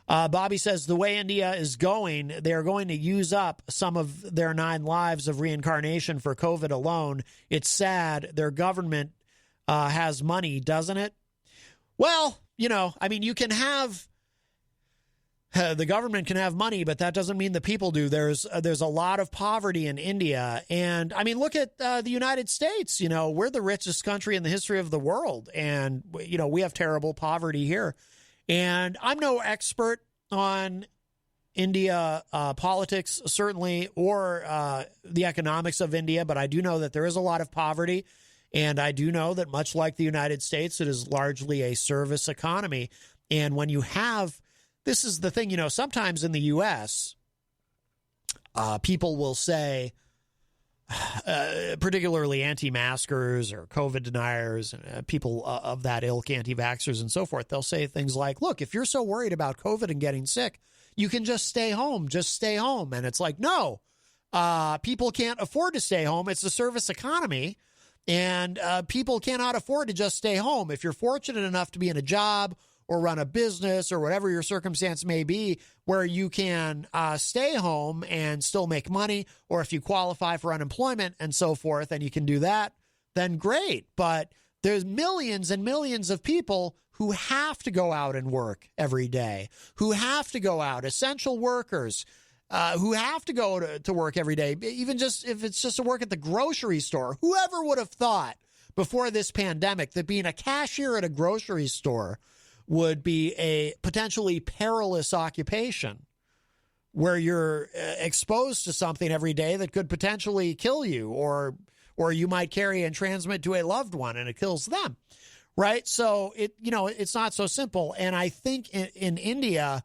Bobby says the way India is going, they're going to use up some of their 9 lives of reincarnation for COVID alone. It's sad. Their government has money, doesn't it? Well, you can have... the government can have money, but that doesn't mean the people do. There's a lot of poverty in India. And, look at the United States. We're the richest country in the history of the world. And, we have terrible poverty here. And I'm no expert on India politics, certainly, or the economics of India, but I do know that there is a lot of poverty. And I do know that much like the United States, it is largely a service economy. And when you have... This is the thing, sometimes in the U.S., people will say, particularly anti-maskers or COVID deniers, people of that ilk, anti-vaxxers and so forth, they'll say things like, look, if you're so worried about COVID and getting sick, you can just stay home. Just stay home. And it's like, no, people can't afford to stay home. It's a service economy, and people cannot afford to just stay home. If you're fortunate enough to be in a job or run a business or whatever your circumstance may be where you can stay home and still make money, or if you qualify for unemployment and so forth and you can do that, then great. But there's millions and millions of people who have to go out and work every day, who have to go out, essential workers, who have to go to work every day, even just if it's just to work at the grocery store. Whoever would have thought before this pandemic that being a cashier at a grocery store would be a potentially perilous occupation where you're exposed to something every day that could potentially kill you, or you might carry and transmit to a loved one and it kills them, right? So it's not so simple. And I think in India,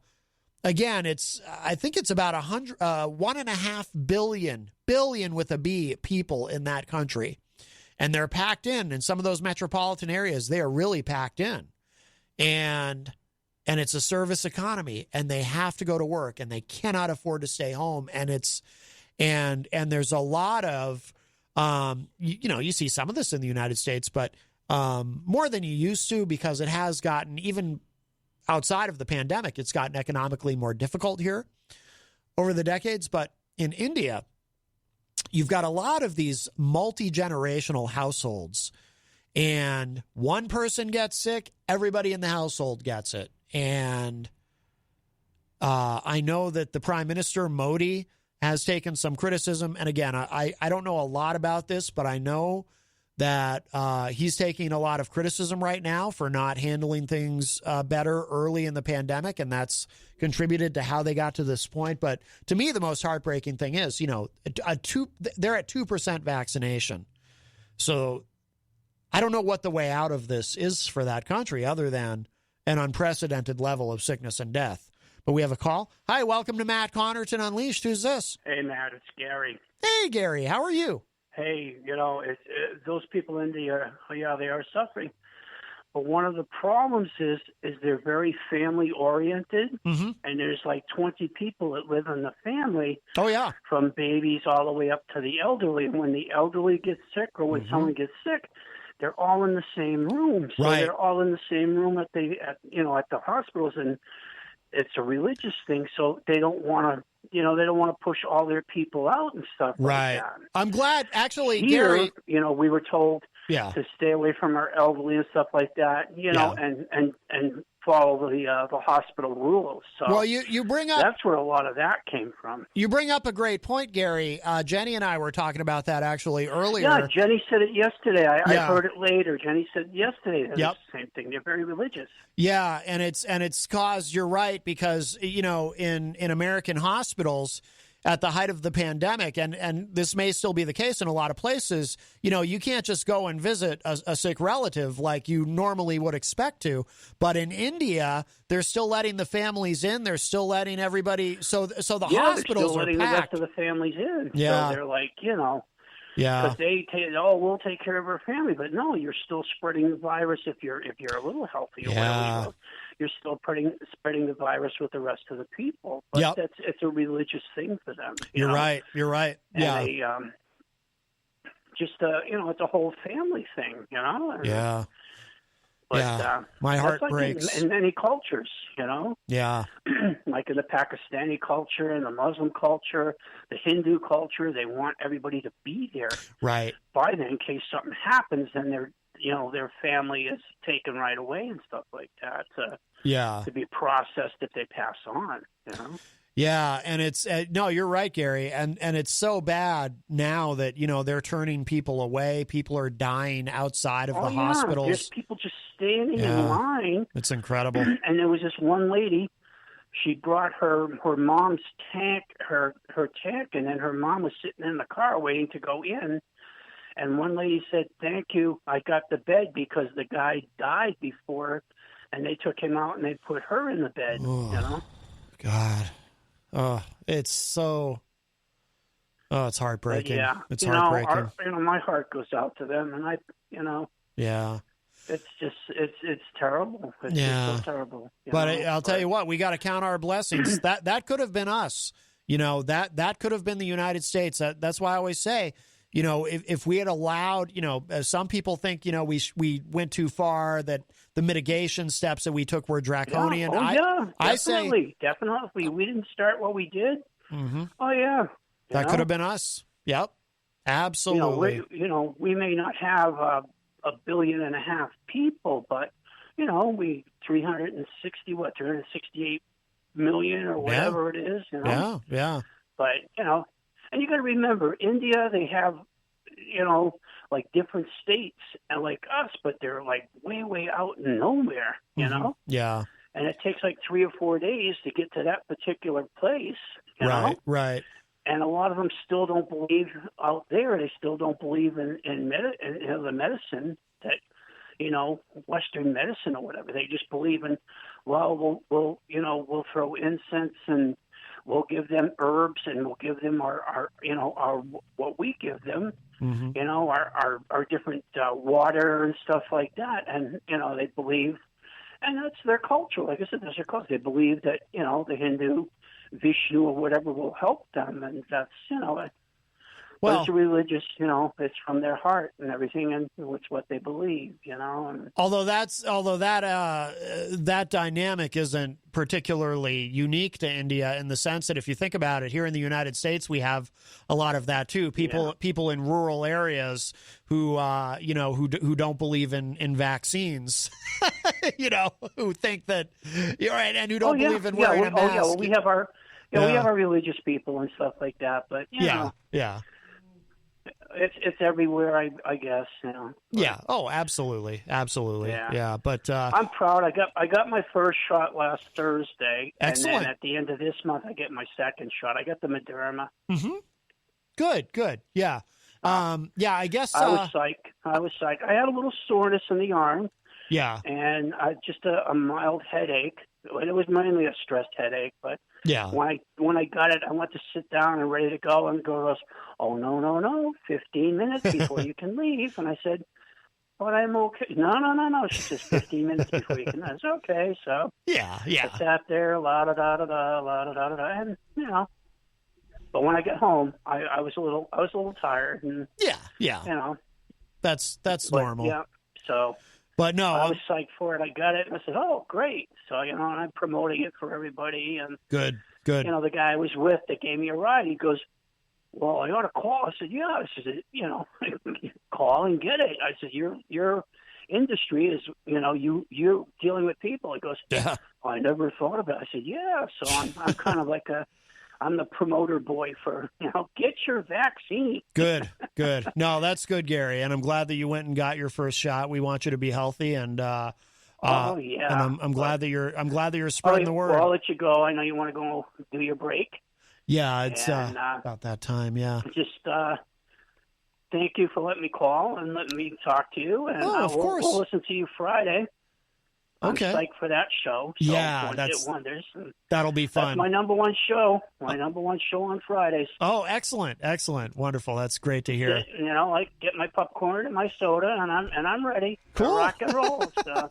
again, I think it's about 1.5 billion with a B people in that country, and they're packed in some of those metropolitan areas. They are really packed in. And it's a service economy, and they have to go to work, and they cannot afford to stay home. And and there's a lot of, you see some of this in the United States, but more than you used to, because it has gotten, even outside of the pandemic, it's gotten economically more difficult here over the decades. But in India, you've got a lot of these multi-generational households. And one person gets sick, everybody in the household gets it. And I know that the Prime Minister, Modi, has taken some criticism. And again, I don't know a lot about this, but I know that he's taking a lot of criticism right now for not handling things better early in the pandemic. And that's contributed to how they got to this point. But to me, the most heartbreaking thing is, they're at 2% vaccination. So I don't know what the way out of this is for that country other than an unprecedented level of sickness and death. But we have a call. Hi, welcome to Matt Connarton Unleashed. Who's this? Hey, Matt, it's Gary. Hey, Gary, how are you? Hey, those people in India, they are suffering. But one of the problems is they're very family-oriented, mm-hmm. and there's like 20 people that live in the family. Oh, yeah. From babies all the way up to the elderly. And when the elderly gets sick or when mm-hmm. someone gets sick, they're all in the same room. So right. They're all in the same room at the hospitals, and it's a religious thing. So they don't want to, they don't want to push all their people out and stuff right. like that. I'm glad, actually, Here, Gary. We were told yeah. to stay away from our elderly and stuff like that, and follow the hospital rules. So well, you bring up that's where a lot of that came from. You bring up a great point, Gary. Jenny and I were talking about that actually earlier. Yeah, Jenny said it yesterday. I heard it later. Jenny said yesterday that Yep. it's the same thing. They're very religious. Yeah, and it's caused. You're right, because in American hospitals at the height of the pandemic, and this may still be the case in a lot of places, you can't just go and visit a sick relative like you normally would expect to. But in India, they're still letting the families in. They're still letting everybody. So the hospitals they're still letting are packed. the rest of the families in. Yeah. So they're like, Yeah. because we'll take care of our family, but no, you're still spreading the virus if you're a little healthy or whatever. You're still spreading the virus with the rest of the people. But it's a religious thing for them. You're right. And Yeah. they, it's a whole family thing. Yeah. But, yeah. My heart like breaks. in many cultures, Yeah. like in the Pakistani culture and the Muslim culture, the Hindu culture, they want everybody to be there. Right. By then, in case something happens, then their family is taken right away and stuff like that to be processed if they pass on. Yeah, and it's no, you're right, Gary, and it's so bad now that they're turning people away. People are dying outside of the hospitals. There's people just standing in line. It's incredible. And there was this one lady. She brought her mom's tank, her tank, and then her mom was sitting in the car waiting to go in. And one lady said, "Thank you, I got the bed because the guy died before, and they took him out and they put her in the bed." God. Oh, it's so. Oh, it's heartbreaking. Yeah, it's heartbreaking. My heart goes out to them, and Yeah. It's just it's terrible. It's just so terrible. But I'll tell you what, we got to count our blessings. that could have been us. That could have been the United States. That's why I always say, if we had allowed, some people think, we went too far, that the mitigation steps that we took were draconian. I say definitely. We didn't start what we did. Mm-hmm. Oh yeah, that could have been us. Yep, absolutely. We may not have 1.5 billion people, but we 368 million or whatever it is. Yeah. But and you got to remember, India, they have, like different states, and like us, but they're like way out in nowhere, Yeah. And it takes like 3 or 4 days to get to that particular place, Right. And a lot of them still don't believe out there. They still don't believe in the medicine that, Western medicine or whatever. They just believe in, we'll throw incense and we'll give them herbs and we'll give them our what we give them, our different water and stuff like that. And, they believe, and that's their culture. Like I said, that's their culture. They believe that, the Hindu, Vishnu or whatever will help them. And that's, but it's religious, it's from their heart and everything, and it's what they believe, And although that dynamic isn't particularly unique to India, in the sense that if you think about it, here in the United States, we have a lot of that too. People in rural areas who who don't believe in vaccines, who think that you're right, and who don't believe in wearing a mask. Well, we have our we have our religious people and stuff like that, but yeah. It's everywhere, I guess. Yeah. Oh, absolutely. Yeah. But I'm proud. I got my first shot last Thursday. Excellent. And then at the end of this month, I get my second shot. I got the Moderna. Mm-hmm. Good. Yeah. I guess I was psyched. I had a little soreness in the arm. Yeah. And just a mild headache. And it was mainly a stressed headache, but yeah. When I got it, I went to sit down and ready to go, and the girl goes, "Oh no, 15 minutes before you can leave." And I said, "But I'm okay." No. She says 15 minutes before you can. I said, "Okay." So yeah. I sat there, la da da da da, and But when I got home, I was a little tired, and yeah. That's normal. Yeah. So. But no, I was psyched for it. I got it, and I said, "Oh, great!" So and I'm promoting it for everybody. And good. The guy I was with that gave me a ride, he goes, "Well, I ought to call." I said, "Yeah." I said, "Call and get it." I said, "You're industry is, you're dealing with people. He goes, Yeah. I never thought of it. I said, yeah. So I'm kind of like I'm the promoter boy for, get your vaccine. Good. No, that's good, Gary. And I'm glad that you went and got your first shot. We want you to be healthy, and oh yeah. And I'm glad that you're spreading the word. Well, I'll let you go. I know you want to go do your break. Yeah, it's about that time. Yeah. Just thank you for letting me call and letting me talk to you. And of course. We'll listen to you Friday. Okay. I'm psyched for that show. So Yeah, wonders. That'll be fun. That's my number one show. My number one show on Fridays. Oh, excellent, wonderful. That's great to hear. Get my popcorn and my soda, and I'm ready Cool. to rock and roll. So.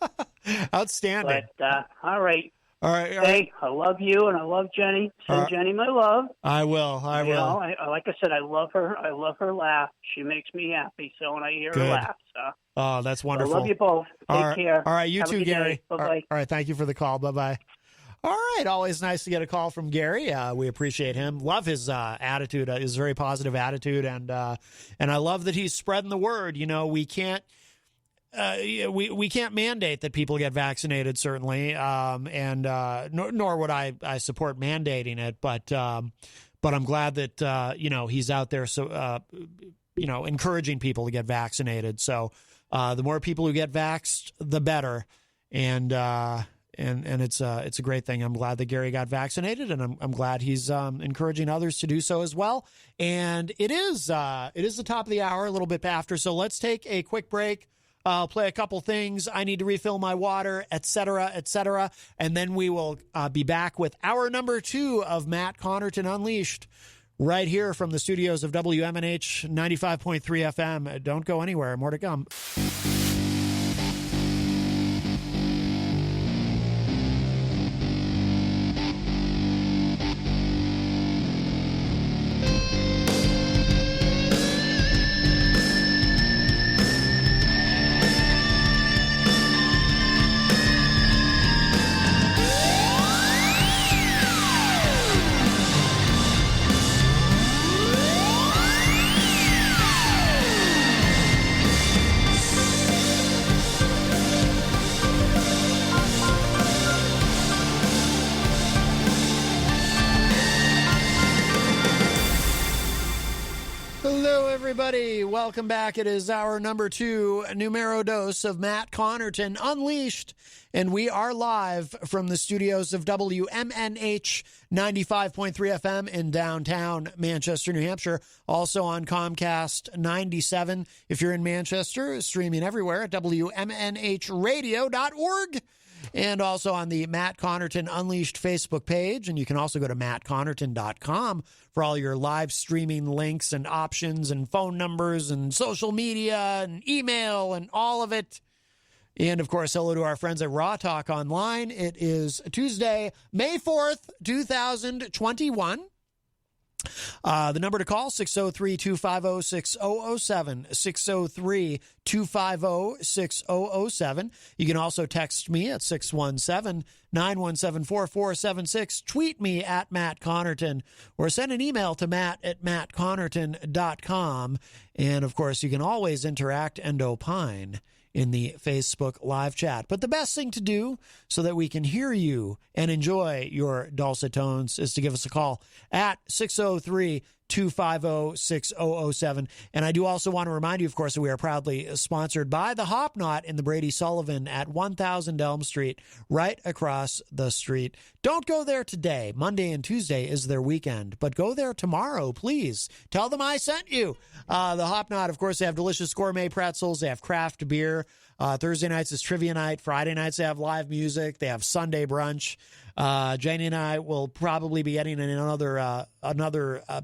Outstanding. But all right. All right. Hey, I love you, and I love Jenny. Send Jenny my love. I will. Like I said, I love her. I love her laugh. She makes me happy. So when I hear her laugh, oh, that's wonderful. I love you both. Take care. All right, you Have too, Gary. Bye-bye. All right, thank you for the call. Bye-bye. All right, always nice to get a call from Gary. We appreciate him. Love his attitude, his very positive attitude, and I love that he's spreading the word. We can't. We can't mandate that people get vaccinated, certainly, nor would I support mandating it. But I'm glad that he's out there, so encouraging people to get vaccinated. So the more people who get vaxxed, the better. And it's a great thing. I'm glad that Gary got vaccinated, and I'm glad he's encouraging others to do so as well. And it is the top of the hour, a little bit after. So let's take a quick break. I'll play a couple things. I need to refill my water, etc., and then we will be back with hour number 2 of Matt Connarton Unleashed, right here from the studios of WMNH 95.3 FM. Don't go anywhere. More to come. Everybody, welcome back. It is our number 2 numero dos of Matt Connarton Unleashed, and we are live from the studios of WMNH 95.3 FM in downtown Manchester, New Hampshire. Also on Comcast 97 if you're in Manchester, streaming everywhere at WMNHradio.org. And also on the Matt Connarton Unleashed Facebook page. And you can also go to mattconnerton.com for all your live streaming links and options and phone numbers and social media and email and all of it. And, of course, hello to our friends at Raw Talk Online. It is Tuesday, May 4th, 2021. The number to call, 603-250-6007, 603-250-6007. You can also text me at 617-917-4476. Tweet me at Matt Connarton, or send an email to matt@mattconnerton.com. And, of course, you can always interact and opine in the Facebook live chat. But the best thing to do so that we can hear you and enjoy your dulcet tones is to give us a call at 603-250-6007. And I do also want to remind you, of course, that we are proudly sponsored by the Hop Knot in the Brady Sullivan at 1000 Elm Street, right across the street. Don't go there today. Monday and Tuesday is their weekend, but go there tomorrow, please. Tell them I sent you. The Hop Knot, of course, they have delicious gourmet pretzels. They have craft beer. Thursday nights is trivia night. Friday nights they have live music. They have Sunday brunch. Janie and I will probably be getting another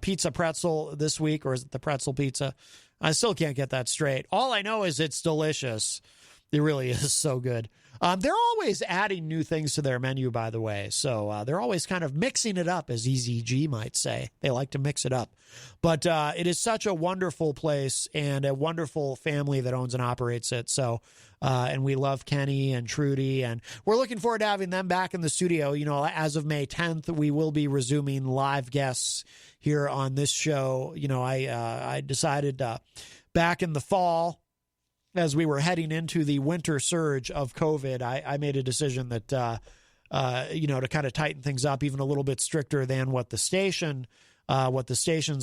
pizza pretzel this week, or is it the pretzel pizza? I still can't get that straight. All I know is it's delicious. It really is so good. They're always adding new things to their menu, by the way. So they're always kind of mixing it up, as EZG might say. They like to mix it up. But it is such a wonderful place and a wonderful family that owns and operates it. So, and we love Kenny and Trudy, and we're looking forward to having them back in the studio. You know, as of May 10th, we will be resuming live guests here on this show. You know, I decided back in the fall, as we were heading into the winter surge of COVID, I made a decision that, to kind of tighten things up even a little bit stricter than what the station's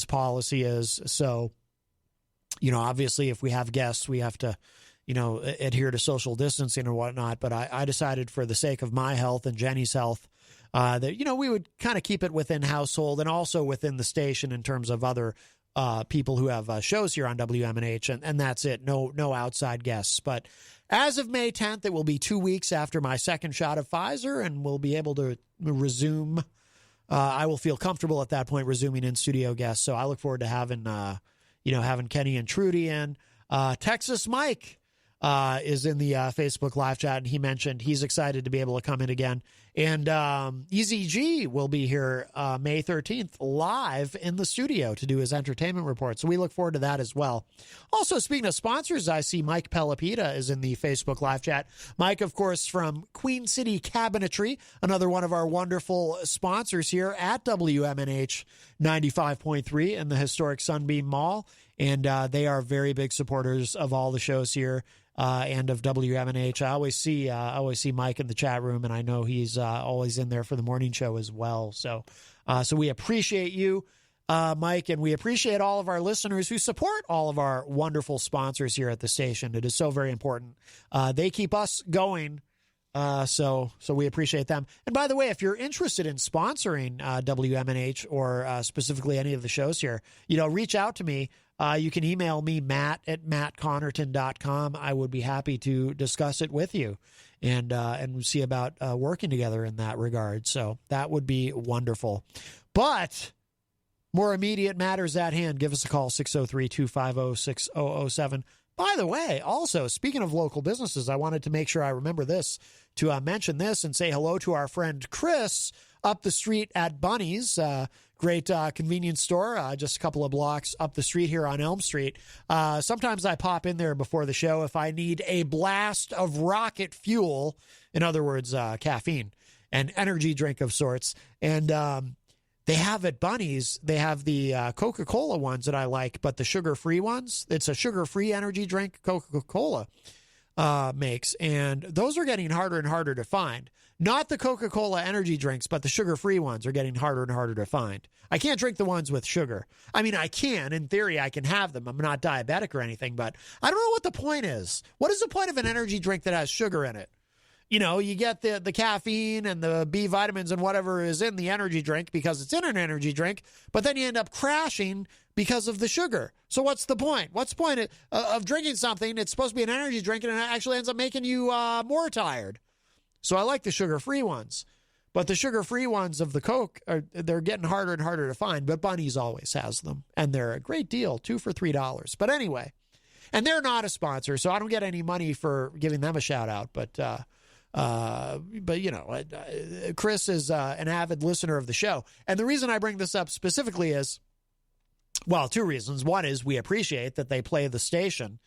policy is. So, obviously if we have guests, we have to, adhere to social distancing and whatnot. But I decided for the sake of my health and Jenny's health, that, we would kind of keep it within household and also within the station in terms of other people who have shows here on WMNH, and that's it. No outside guests. But as of May 10th, it will be 2 weeks after my second shot of Pfizer, and we'll be able to resume. I will feel comfortable at that point resuming in studio guests. So I look forward to having Kenny and Trudy in. Texas Mike is in the Facebook live chat, and he mentioned he's excited to be able to come in again. And Easy G will be here May 13th live in the studio to do his entertainment report. So we look forward to that as well. Also, speaking of sponsors, I see Mike Pelopita is in the Facebook live chat. Mike, of course, from Queen City Cabinetry, another one of our wonderful sponsors here at WMNH 95.3 in the historic Sunbeam Mall. And they are very big supporters of all the shows here. And of WMNH. I always see Mike in the chat room, and I know he's always in there for the morning show as well. So we appreciate you, Mike, and we appreciate all of our listeners who support all of our wonderful sponsors here at the station. It is so very important. They keep us going. So we appreciate them. And by the way, if you're interested in sponsoring WMNH or specifically any of the shows here, reach out to me. You can email me, matt@mattconnarton.com. I would be happy to discuss it with you and see about working together in that regard. So that would be wonderful. But more immediate matters at hand. Give us a call, 603-250-6007. By the way, also, speaking of local businesses, I wanted to make sure I remember this, to mention this and say hello to our friend Chris up the street at Bunny's. Great convenience store, just a couple of blocks up the street here on Elm Street. Sometimes I pop in there before the show if I need a blast of rocket fuel, in other words, caffeine, an energy drink of sorts. And they have at Bunny's, they have the Coca-Cola ones that I like, but the sugar-free ones, it's a sugar-free energy drink Coca-Cola makes. And those are getting harder and harder to find. Not the Coca-Cola energy drinks, but the sugar-free ones are getting harder and harder to find. I can't drink the ones with sugar. I mean, I can. In theory, I can have them. I'm not diabetic or anything, but I don't know what the point is. What is the point of an energy drink that has sugar in it? You get the caffeine and the B vitamins and whatever is in the energy drink because it's in an energy drink, but then you end up crashing because of the sugar. So what's the point? What's the point of drinking something? It's supposed to be an energy drink, and it actually ends up making you more tired. So I like the sugar-free ones. But the sugar-free ones of the Coke, they're getting harder and harder to find. But Bunny's always has them. And they're a great deal, 2 for $3. But anyway, and they're not a sponsor, so I don't get any money for giving them a shout-out. But Chris is an avid listener of the show. And the reason I bring this up specifically is, well, 2 reasons. One is we appreciate that they play the station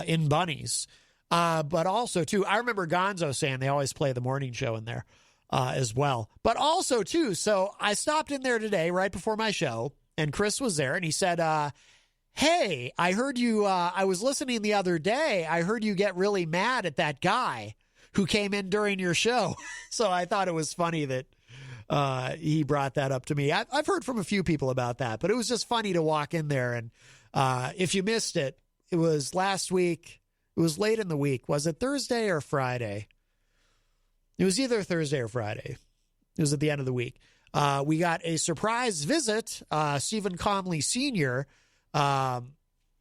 in Bunny's. But also, too, I remember Gonzo saying they always play the morning show in there as well. But also, too, so I stopped in there today right before my show, and Chris was there, and he said, hey, I heard you, I was listening the other day, I heard you get really mad at that guy who came in during your show. So I thought it was funny that he brought that up to me. I've heard from a few people about that, but it was just funny to walk in there. And if you missed it, it was last week. It was late in the week. Was it Thursday or Friday? It was either Thursday or Friday. It was at the end of the week. We got a surprise visit. Stephen Comley Sr.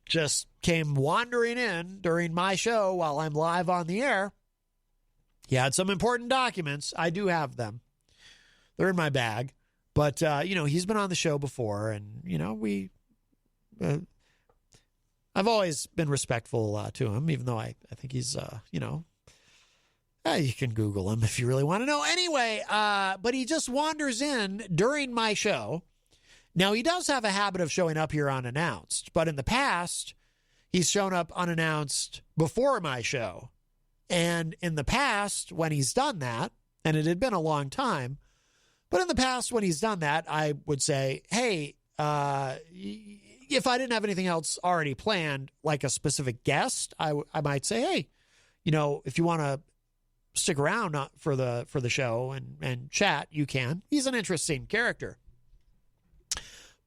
Just came wandering in during my show while I'm live on the air. He had some important documents. I do have them. They're in my bag. But, he's been on the show before, and, I've always been respectful to him, even though I think he's, you can Google him if you really want to know. Anyway, but he just wanders in during my show. Now, he does have a habit of showing up here unannounced, but in the past, he's shown up unannounced before my show. And in the past, when he's done that, and it had been a long time, but in the past, when he's done that, I would say, hey, if I didn't have anything else already planned, like a specific guest, I might say, hey, if you want to stick around for the show and chat, you can. He's an interesting character.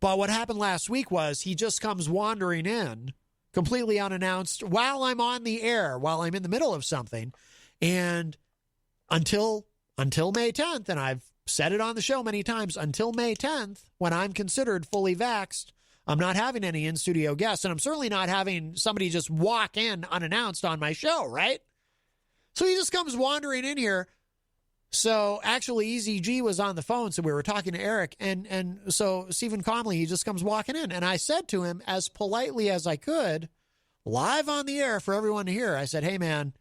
But what happened last week was he just comes wandering in completely unannounced while I'm on the air, while I'm in the middle of something. And until May 10th, and I've said it on the show many times, until May 10th, when I'm considered fully vaxxed, I'm not having any in-studio guests, and I'm certainly not having somebody just walk in unannounced on my show, right? So he just comes wandering in here. So actually, Easy G was on the phone, so we were talking to Eric, and so Stephen Comley, he just comes walking in, and I said to him as politely as I could, live on the air for everyone to hear, I said, hey, man,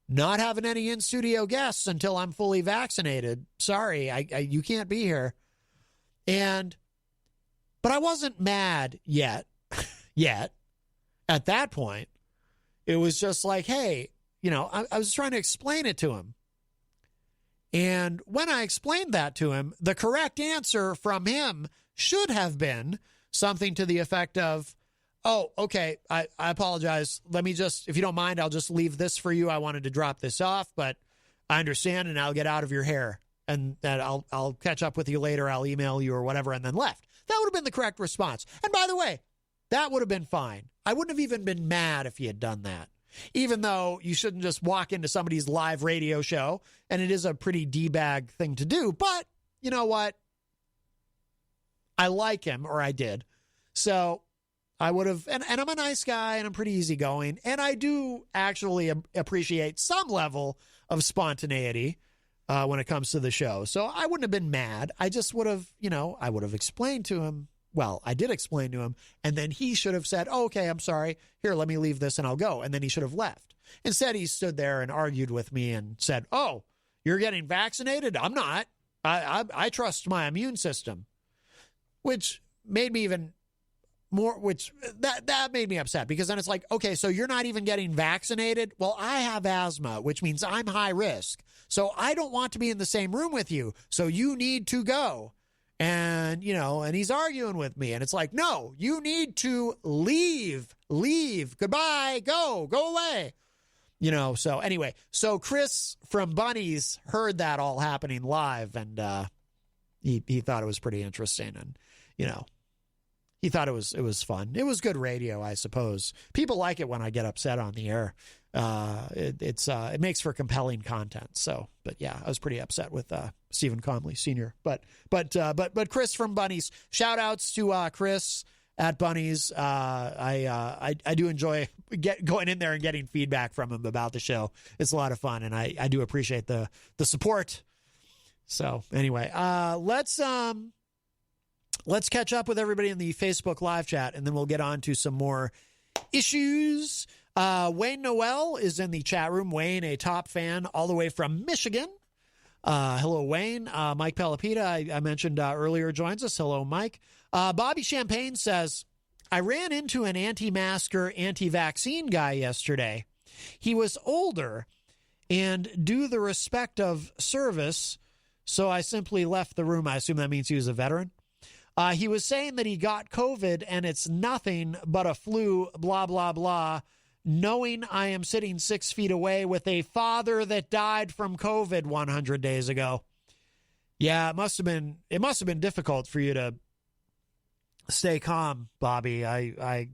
not having any in-studio guests until I'm fully vaccinated. Sorry, you can't be here. But I wasn't mad yet. At that point, it was just like, hey, I was trying to explain it to him. And when I explained that to him, the correct answer from him should have been something to the effect of, oh, okay, I apologize. Let me just, if you don't mind, I'll just leave this for you. I wanted to drop this off, but I understand, and I'll get out of your hair. And that I'll catch up with you later. I'll email you or whatever, and then left. That would have been the correct response. And by the way, that would have been fine. I wouldn't have even been mad if he had done that. Even though you shouldn't just walk into somebody's live radio show, and it is a pretty D-bag thing to do. But you know what? I like him, or I did. So I would have, and I'm a nice guy, and I'm pretty easygoing, and I do actually appreciate some level of spontaneity when it comes to the show. So I wouldn't have been mad. I just would have, I would have explained to him. Well, I did explain to him, and then he should have said, oh, okay, I'm sorry. Here, let me leave this and I'll go. And then he should have left. Instead, he stood there and argued with me and said, oh, you're getting vaccinated? I'm not. I trust my immune system, which made me even more, that made me upset, because then it's like, okay, so you're not even getting vaccinated? Well, I have asthma, which means I'm high risk. So I don't want to be in the same room with you. So you need to go. And, and he's arguing with me, and it's like, no, you need to leave, goodbye, go away, so anyway, so Chris from Bunnies heard that all happening live, and, he thought it was pretty interesting, and, he thought it was fun. It was good radio, I suppose. People like it when I get upset on the air. It makes for compelling content. So, but yeah, I was pretty upset with Stephen Comley Sr. But Chris from Bunnies, shout outs to Chris at Bunnies. I do enjoy going in there and getting feedback from him about the show. It's a lot of fun, and I do appreciate the support. So anyway, let's catch up with everybody in the Facebook live chat, and then we'll get on to some more issues. Wayne Noel is in the chat room. Wayne, a top fan all the way from Michigan. Hello, Wayne. Mike Pelopita, I mentioned earlier, joins us. Hello, Mike. Bobby Champagne says, I ran into an anti-masker, anti-vaccine guy yesterday. He was older and due the respect of service, so I simply left the room. I assume that means he was a veteran. He was saying that he got COVID and it's nothing but a flu, blah, blah, blah. Knowing I am sitting 6 feet away with a father that died from COVID 100 days ago. Yeah, it must have been difficult for you to stay calm, Bobby. I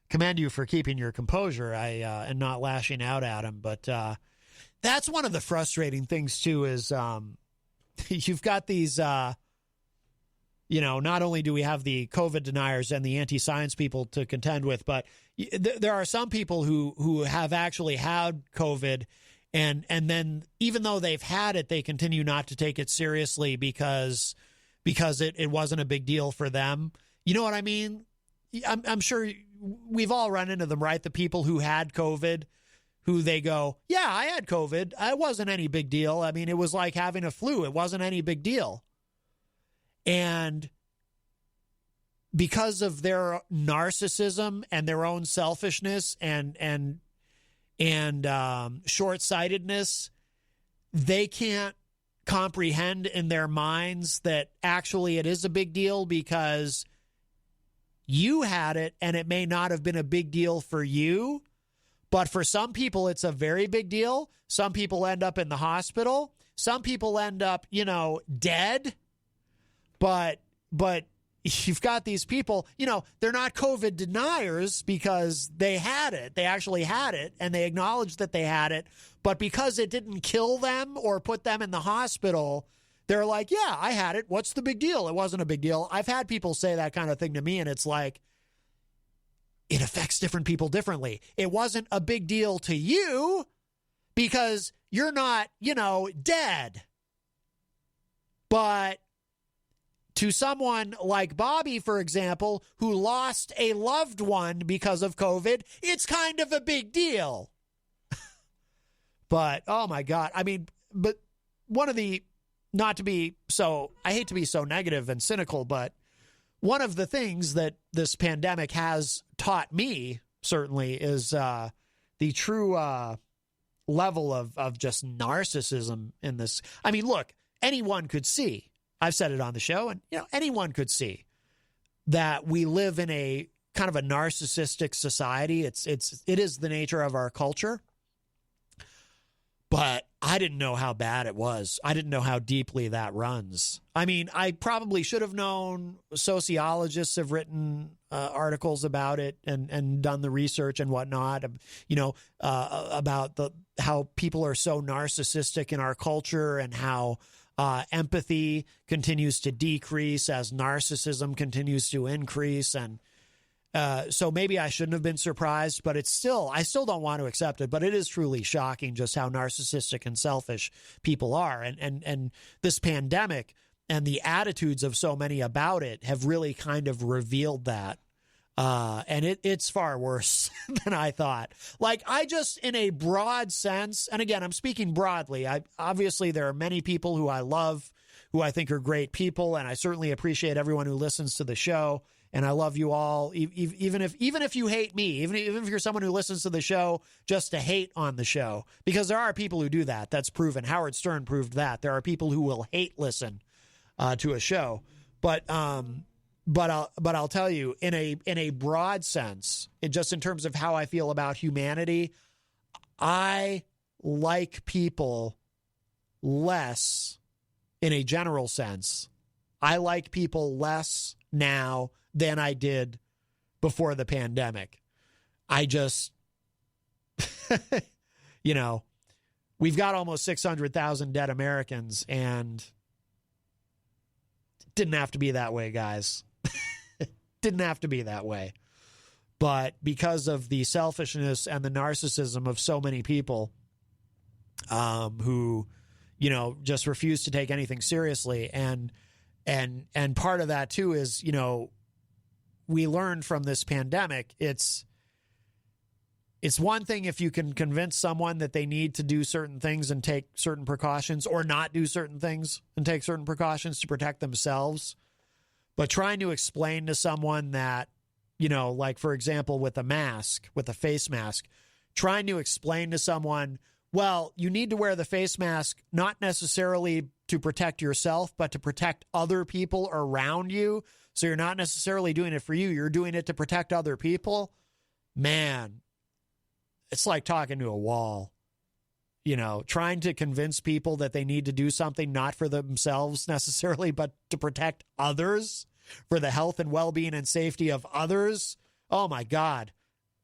commend you for keeping your composure and not lashing out at him. But that's one of the frustrating things too, is you've got these, not only do we have the COVID deniers and the anti-science people to contend with, but there are some people who have actually had COVID, and then even though they've had it, they continue not to take it seriously because it wasn't a big deal for them. You know what I mean? I'm sure we've all run into them, right? The people who had COVID, who they go, yeah, I had COVID. It wasn't any big deal. I mean, it was like having a flu. It wasn't any big deal. And because of their narcissism and their own selfishness and short-sightedness, they can't comprehend in their minds that actually it is a big deal, because you had it and it may not have been a big deal for you, but for some people, it's a very big deal. Some people end up in the hospital. Some people end up, dead. But you've got these people, they're not COVID deniers because they had it. They actually had it and they acknowledged that they had it. But because it didn't kill them or put them in the hospital, they're like, yeah, I had it. What's the big deal? It wasn't a big deal. I've had people say that kind of thing to me, and it's like, it affects different people differently. It wasn't a big deal to you because you're not, dead. But to someone like Bobby, for example, who lost a loved one because of COVID, it's kind of a big deal. But, oh my God. I mean, but one of the, I hate to be so negative and cynical, but one of the things that this pandemic has taught me, certainly, is the true level of just narcissism in this. I mean, look, anyone could see, I've said it on the show, and anyone could see that we live in a kind of a narcissistic society. It is the nature of our culture. But I didn't know how bad it was. I didn't know how deeply that runs. I mean, I probably should have known. Sociologists have written articles about it and done the research and whatnot, about how people are so narcissistic in our culture and how empathy continues to decrease as narcissism continues to increase. And so maybe I shouldn't have been surprised, but I still don't want to accept it. But it is truly shocking just how narcissistic and selfish people are. And this pandemic and the attitudes of so many about it have really kind of revealed that. And it's far worse than I thought. Like, I just, in a broad sense, and again, I'm speaking broadly. Obviously, there are many people who I love, who I think are great people, and I certainly appreciate everyone who listens to the show. And I love you all, even if you hate me, even if you're someone who listens to the show just to hate on the show, because there are people who do that. That's proven. Howard Stern proved that. There are people who will hate listen to a show. But I'll tell you, in a broad sense, just in terms of how I feel about humanity, I like people less. In a general sense, I like people less now than I did before the pandemic. I just, we've got almost 600,000 dead Americans, and it didn't have to be that way, guys. It didn't have to be that way. But because of the selfishness and the narcissism of so many people who, just refuse to take anything seriously. And part of that too is, we learned from this pandemic, it's one thing if you can convince someone that they need to do certain things and take certain precautions, or not do certain things and take certain precautions to protect themselves. But trying to explain to someone that, like, for example, with a face mask, trying to explain to someone, well, you need to wear the face mask, not necessarily to protect yourself, but to protect other people around you. So you're not necessarily doing it for you. You're doing it to protect other people. Man, it's like talking to a wall. Trying to convince people that they need to do something not for themselves necessarily, but to protect others, for the health and well-being and safety of others. Oh, my God.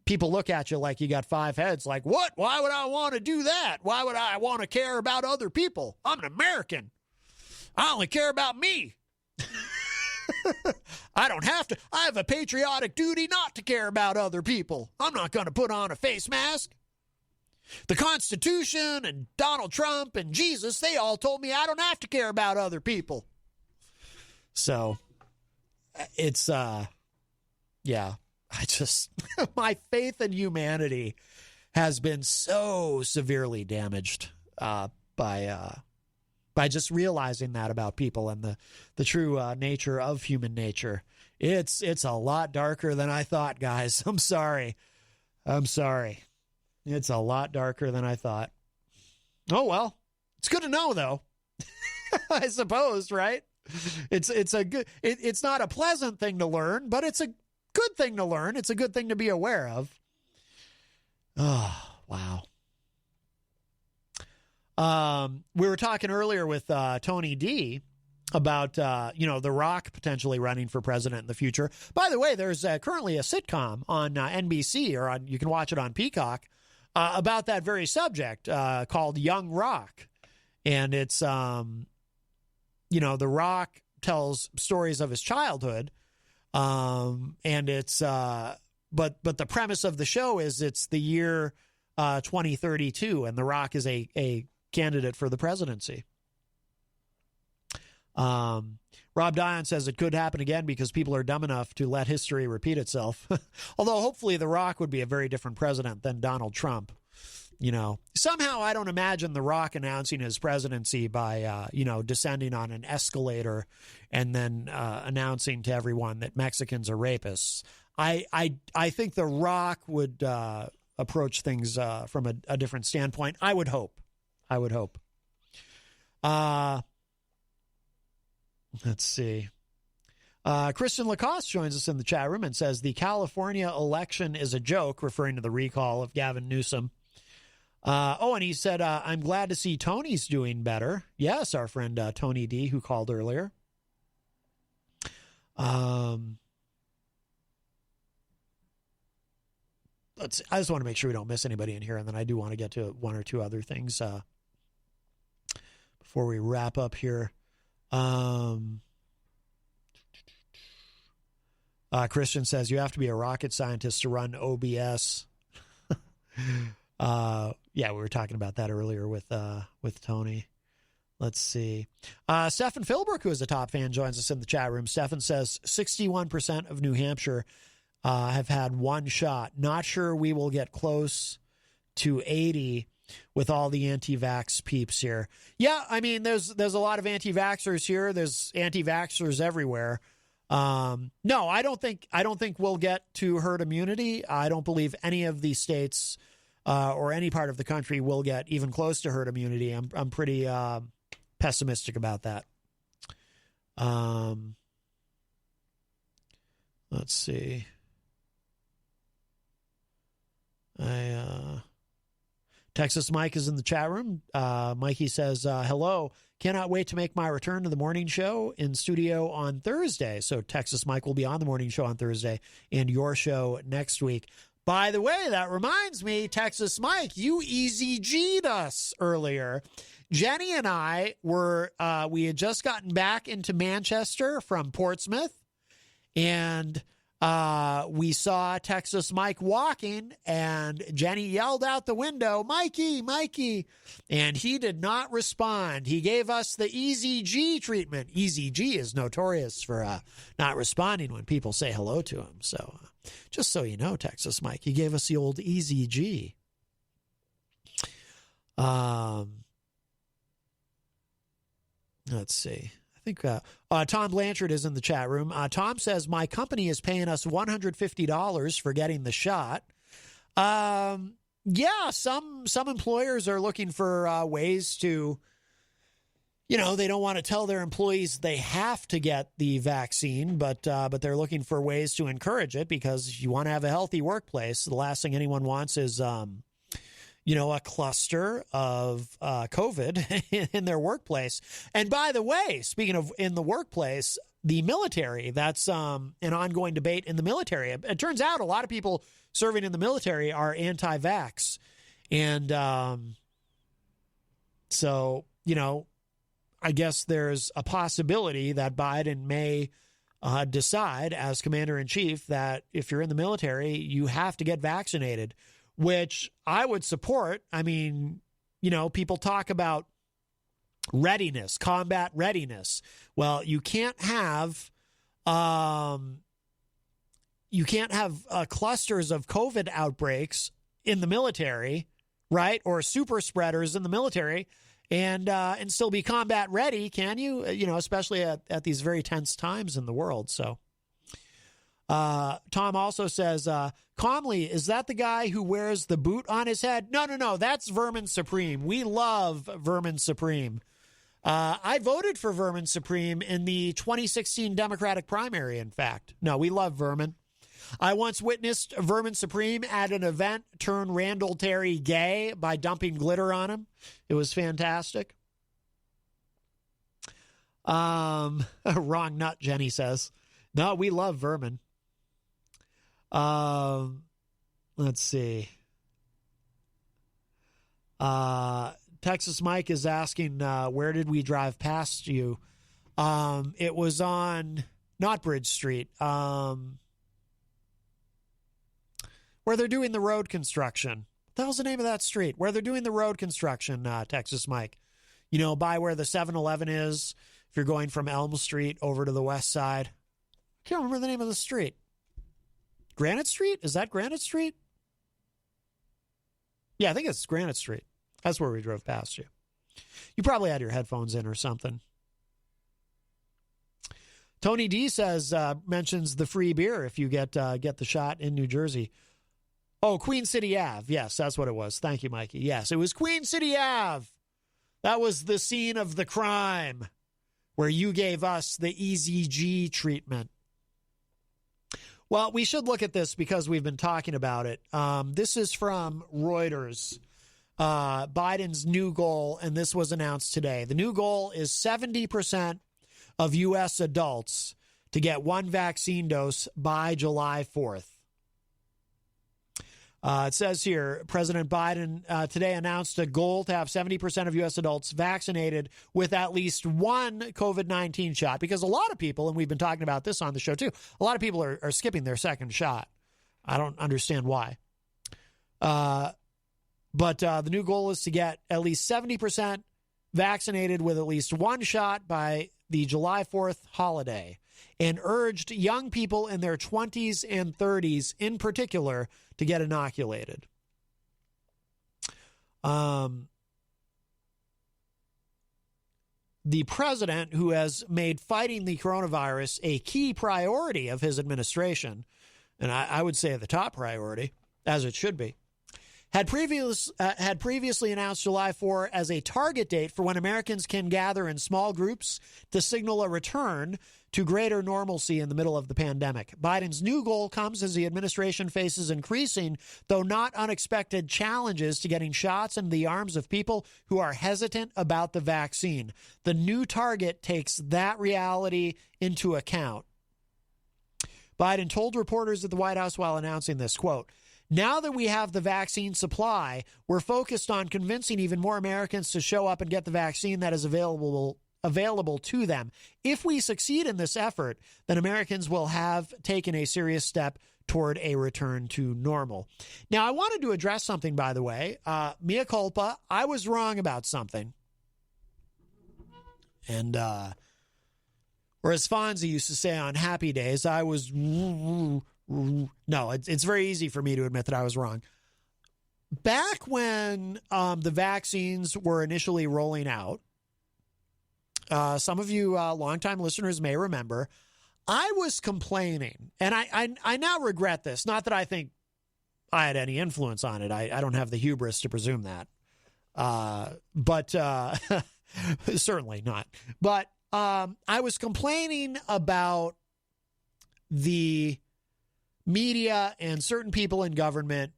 People look at you like you got 5 heads. Like, what? Why would I want to do that? Why would I want to care about other people? I'm an American. I only care about me. I don't have to. I have a patriotic duty not to care about other people. I'm not going to put on a face mask. The Constitution and Donald Trump and Jesus, they all told me I don't have to care about other people. So it's, yeah, my faith in humanity has been so severely damaged by just realizing that about people and the true nature of human nature. It's a lot darker than I thought, guys. I'm sorry. It's a lot darker than I thought. Oh, well, it's good to know, though. I suppose, right? It's not a pleasant thing to learn, but it's good thing to learn. It's a good thing to be aware of. Oh, wow. We were talking earlier with Tony D about, The Rock potentially running for president in the future. By the way, there's currently a sitcom on NBC, or you can watch it on Peacock, about that very subject called Young Rock. And it's, The Rock tells stories of his childhood. And it's, but the premise of the show is it's the year 2032, and The Rock is a candidate for the presidency. Rob Dion says it could happen again because people are dumb enough to let history repeat itself. Although hopefully The Rock would be a very different president than Donald Trump. Somehow I don't imagine The Rock announcing his presidency by, descending on an escalator and then announcing to everyone that Mexicans are rapists. I think The Rock would approach things from a different standpoint. I would hope. Let's see. Christian Lacoste joins us in the chat room and says the California election is a joke, referring to the recall of Gavin Newsom. And he said, I'm glad to see Tony's doing better. Yes, our friend Tony D, who called earlier. I just want to make sure we don't miss anybody in here, and then I do want to get to one or two other things before we wrap up here. Christian says you have to be a rocket scientist to run OBS. We were talking about that earlier with Tony. Let's see. Stefan Philbrook, who is a top fan, joins us in the chat room. Stefan says 61% of New Hampshire have had one shot. Not sure we will get close to 80 with all the anti-vax peeps here. Yeah, I mean, there's a lot of anti-vaxxers here. There's anti-vaxxers everywhere. No, I don't think we'll get to herd immunity. I don't believe any of these states or any part of the country will get even close to herd immunity. I'm pretty pessimistic about that. Let's see. Texas Mike is in the chat room. Mikey says, hello. Cannot wait to make my return to the morning show in studio on Thursday. So Texas Mike will be on the morning show on Thursday and your show next week. By the way, that reminds me, Texas Mike, you easy G'd us earlier. Jenny and I we had just gotten back into Manchester from Portsmouth, and we saw Texas Mike walking, and Jenny yelled out the window, Mikey, and he did not respond. He gave us the Easy G treatment. Easy G is notorious for not responding when people say hello to him. So just so you know, Texas Mike, he gave us the old Easy G. Let's see. I think Tom Blanchard is in the chat room. Tom says, my company is paying us $150 for getting the shot. Some employers are looking for ways to, they don't want to tell their employees they have to get the vaccine, but they're looking for ways to encourage it because you want to have a healthy workplace. The last thing anyone wants is, a cluster of COVID in their workplace. And by the way, speaking of in the workplace, the military, that's an ongoing debate in the military. It turns out a lot of people serving in the military are anti-vax. And I guess there's a possibility that Biden may decide as commander-in-chief that if you're in the military, you have to get vaccinated, which I would support. I mean, people talk about readiness, combat readiness. Well, you can't have clusters of COVID outbreaks in the military, right? Or super spreaders in the military and still be combat ready, can you? Especially at these very tense times in the world. So Tom also says, Comley, is that the guy who wears the boot on his head? No, that's Vermin Supreme. We love Vermin Supreme. I voted for Vermin Supreme in the 2016 Democratic primary, in fact. No, we love Vermin. I once witnessed Vermin Supreme at an event turn Randall Terry gay by dumping glitter on him. It was fantastic. Wrong nut, Jenny says. No, we love Vermin. Let's see. Texas Mike is asking, where did we drive past you? It was on not Bridge Street, where they're doing the road construction. What the hell's the name of that street? Where they're doing the road construction, Texas Mike. You know, by where the 7-Eleven is, if you're going from Elm Street over to the west side. I can't remember the name of the street. Granite Street? Is that Granite Street? Yeah, I think it's Granite Street. That's where we drove past you. You probably had your headphones in or something. Tony D says, mentions the free beer if you get the shot in New Jersey. Oh, Queen City Ave. Yes, that's what it was. Thank you, Mikey. Yes, it was Queen City Ave. That was the scene of the crime where you gave us the Easy G treatment. Well, we should look at this because we've been talking about it. This is from Reuters. Biden's new goal, and this was announced today. The new goal is 70% of U.S. adults to get one vaccine dose by July 4th. It says here, President Biden today announced a goal to have 70% of U.S. adults vaccinated with at least one COVID-19 shot, because a lot of people, and we've been talking about this on the show too, a lot of people are skipping their second shot. I don't understand why. But the new goal is to get at least 70% vaccinated with at least one shot by the July 4th holiday, and urged young people in their 20s and 30s in particular to get inoculated. The president, who has made fighting the coronavirus a key priority of his administration, and I would say the top priority, as it should be, had previously announced July 4 as a target date for when Americans can gather in small groups to signal a return to greater normalcy in the middle of the pandemic. Biden's new goal comes as the administration faces increasing, though not unexpected, challenges to getting shots into the arms of people who are hesitant about the vaccine. The new target takes that reality into account. Biden told reporters at the White House while announcing this, quote, "Now that we have the vaccine supply, we're focused on convincing even more Americans to show up and get the vaccine that is available to them. If we succeed in this effort, then Americans will have taken a serious step toward a return to normal." Now, I wanted to address something, by the way. Mea culpa, I was wrong about something. And, or as Fonzie used to say on Happy Days, I was... No, it's very easy for me to admit that I was wrong. Back when the vaccines were initially rolling out, some of you longtime listeners may remember, I was complaining, and I now regret this. Not that I think I had any influence on it. I don't have the hubris to presume that. But certainly not. But I was complaining about the media and certain people in government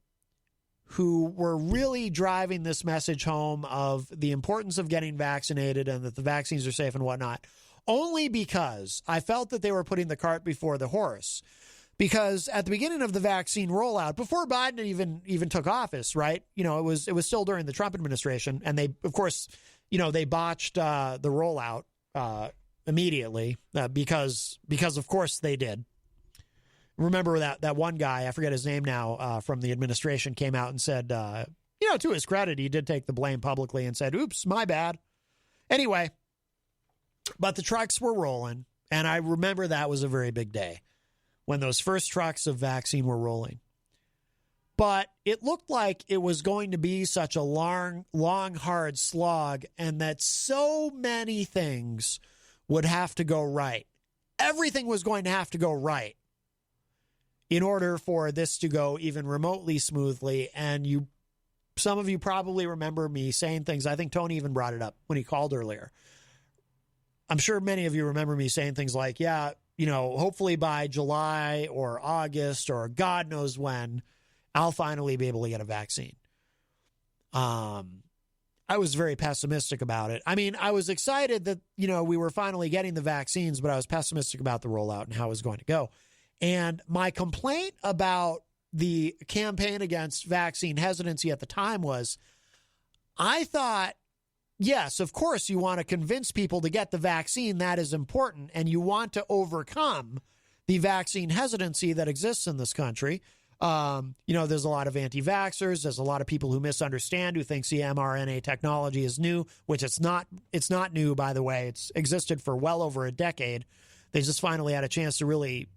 who were really driving this message home of the importance of getting vaccinated and that the vaccines are safe and whatnot, only because I felt that they were putting the cart before the horse. Because at the beginning of the vaccine rollout, before Biden even took office, right? You know, it was still during the Trump administration, and they, of course, you know, they botched the rollout immediately because of course they did. Remember that one guy, I forget his name now, from the administration came out and said, you know, to his credit, he did take the blame publicly and said, oops, my bad. Anyway, but the trucks were rolling, and I remember that was a very big day when those first trucks of vaccine were rolling. But it looked like it was going to be such a long, hard slog, and that so many things would have to go right. Everything was going to have to go right in order for this to go even remotely smoothly. And some of you probably remember me saying things. I think Tony even brought it up when he called earlier. I'm sure many of you remember me saying things like, yeah, hopefully by July or August or God knows when, I'll finally be able to get a vaccine. I was very pessimistic about it. I mean, I was excited that, we were finally getting the vaccines, but I was pessimistic about the rollout and how it was going to go. And my complaint about the campaign against vaccine hesitancy at the time was, I thought, yes, of course, you want to convince people to get the vaccine. That is important. And you want to overcome the vaccine hesitancy that exists in this country. There's a lot of anti-vaxxers. There's a lot of people who misunderstand, who thinks the mRNA technology is new, which it's not new, by the way. It's existed for well over a decade. They just finally had a chance to really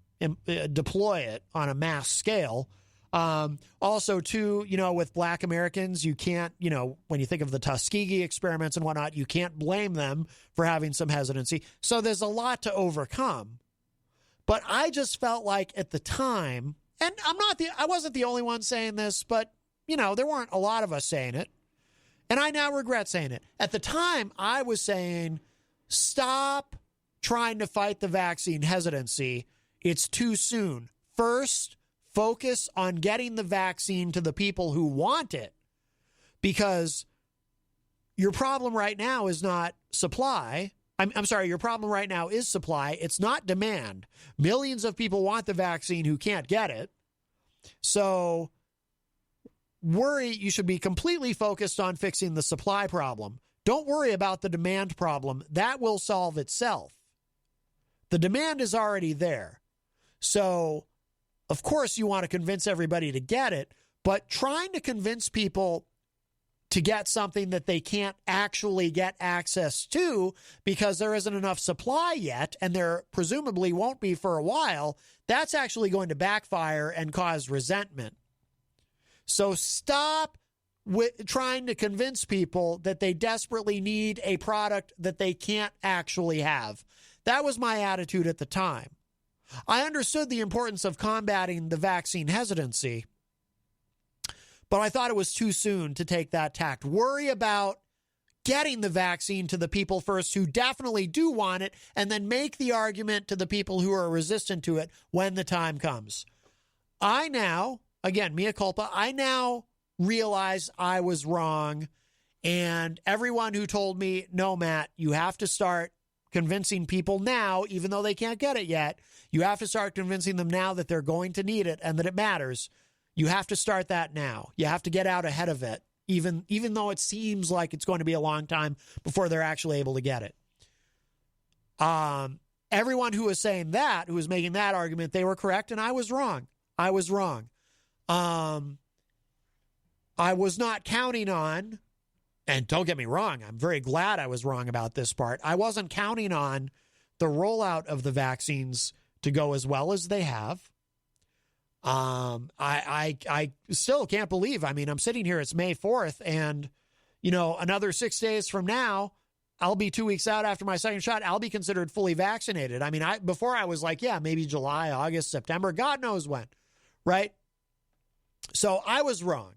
deploy it on a mass scale. Also, too, with Black Americans, you can't, when you think of the Tuskegee experiments and whatnot, you can't blame them for having some hesitancy. So there's a lot to overcome. But I just felt like at the time, and I wasn't the only one saying this, but, there weren't a lot of us saying it. And I now regret saying it. At the time, I was saying, stop trying to fight the vaccine hesitancy. It's too soon. First, focus on getting the vaccine to the people who want it, because your problem right now is not supply. I'm sorry, your problem right now is supply. It's not demand. Millions of people want the vaccine who can't get it. So you should be completely focused on fixing the supply problem. Don't worry about the demand problem. That will solve itself. The demand is already there. So, of course, you want to convince everybody to get it, but trying to convince people to get something that they can't actually get access to because there isn't enough supply yet, and there presumably won't be for a while, that's actually going to backfire and cause resentment. So stop trying to convince people that they desperately need a product that they can't actually have. That was my attitude at the time. I understood the importance of combating the vaccine hesitancy, but I thought it was too soon to take that tact. Worry about getting the vaccine to the people first who definitely do want it, and then make the argument to the people who are resistant to it when the time comes. I now, again, mea culpa, I now realize I was wrong, and everyone who told me, no, Matt, you have to start convincing people now, even though they can't get it yet, you have to start convincing them now that they're going to need it and that it matters. You have to start that now. You have to get out ahead of it, even though it seems like it's going to be a long time before they're actually able to get it. Everyone who was saying that, who was making that argument, they were correct, and I was wrong. I was wrong. I was not counting on, and don't get me wrong, I'm very glad I was wrong about this part. I wasn't counting on the rollout of the vaccines to go as well as they have. I still can't believe, I'm sitting here, it's May 4th, and, another 6 days from now, I'll be 2 weeks out after my second shot. I'll be considered fully vaccinated. Before I was like, yeah, maybe July, August, September, God knows when, right? So I was wrong.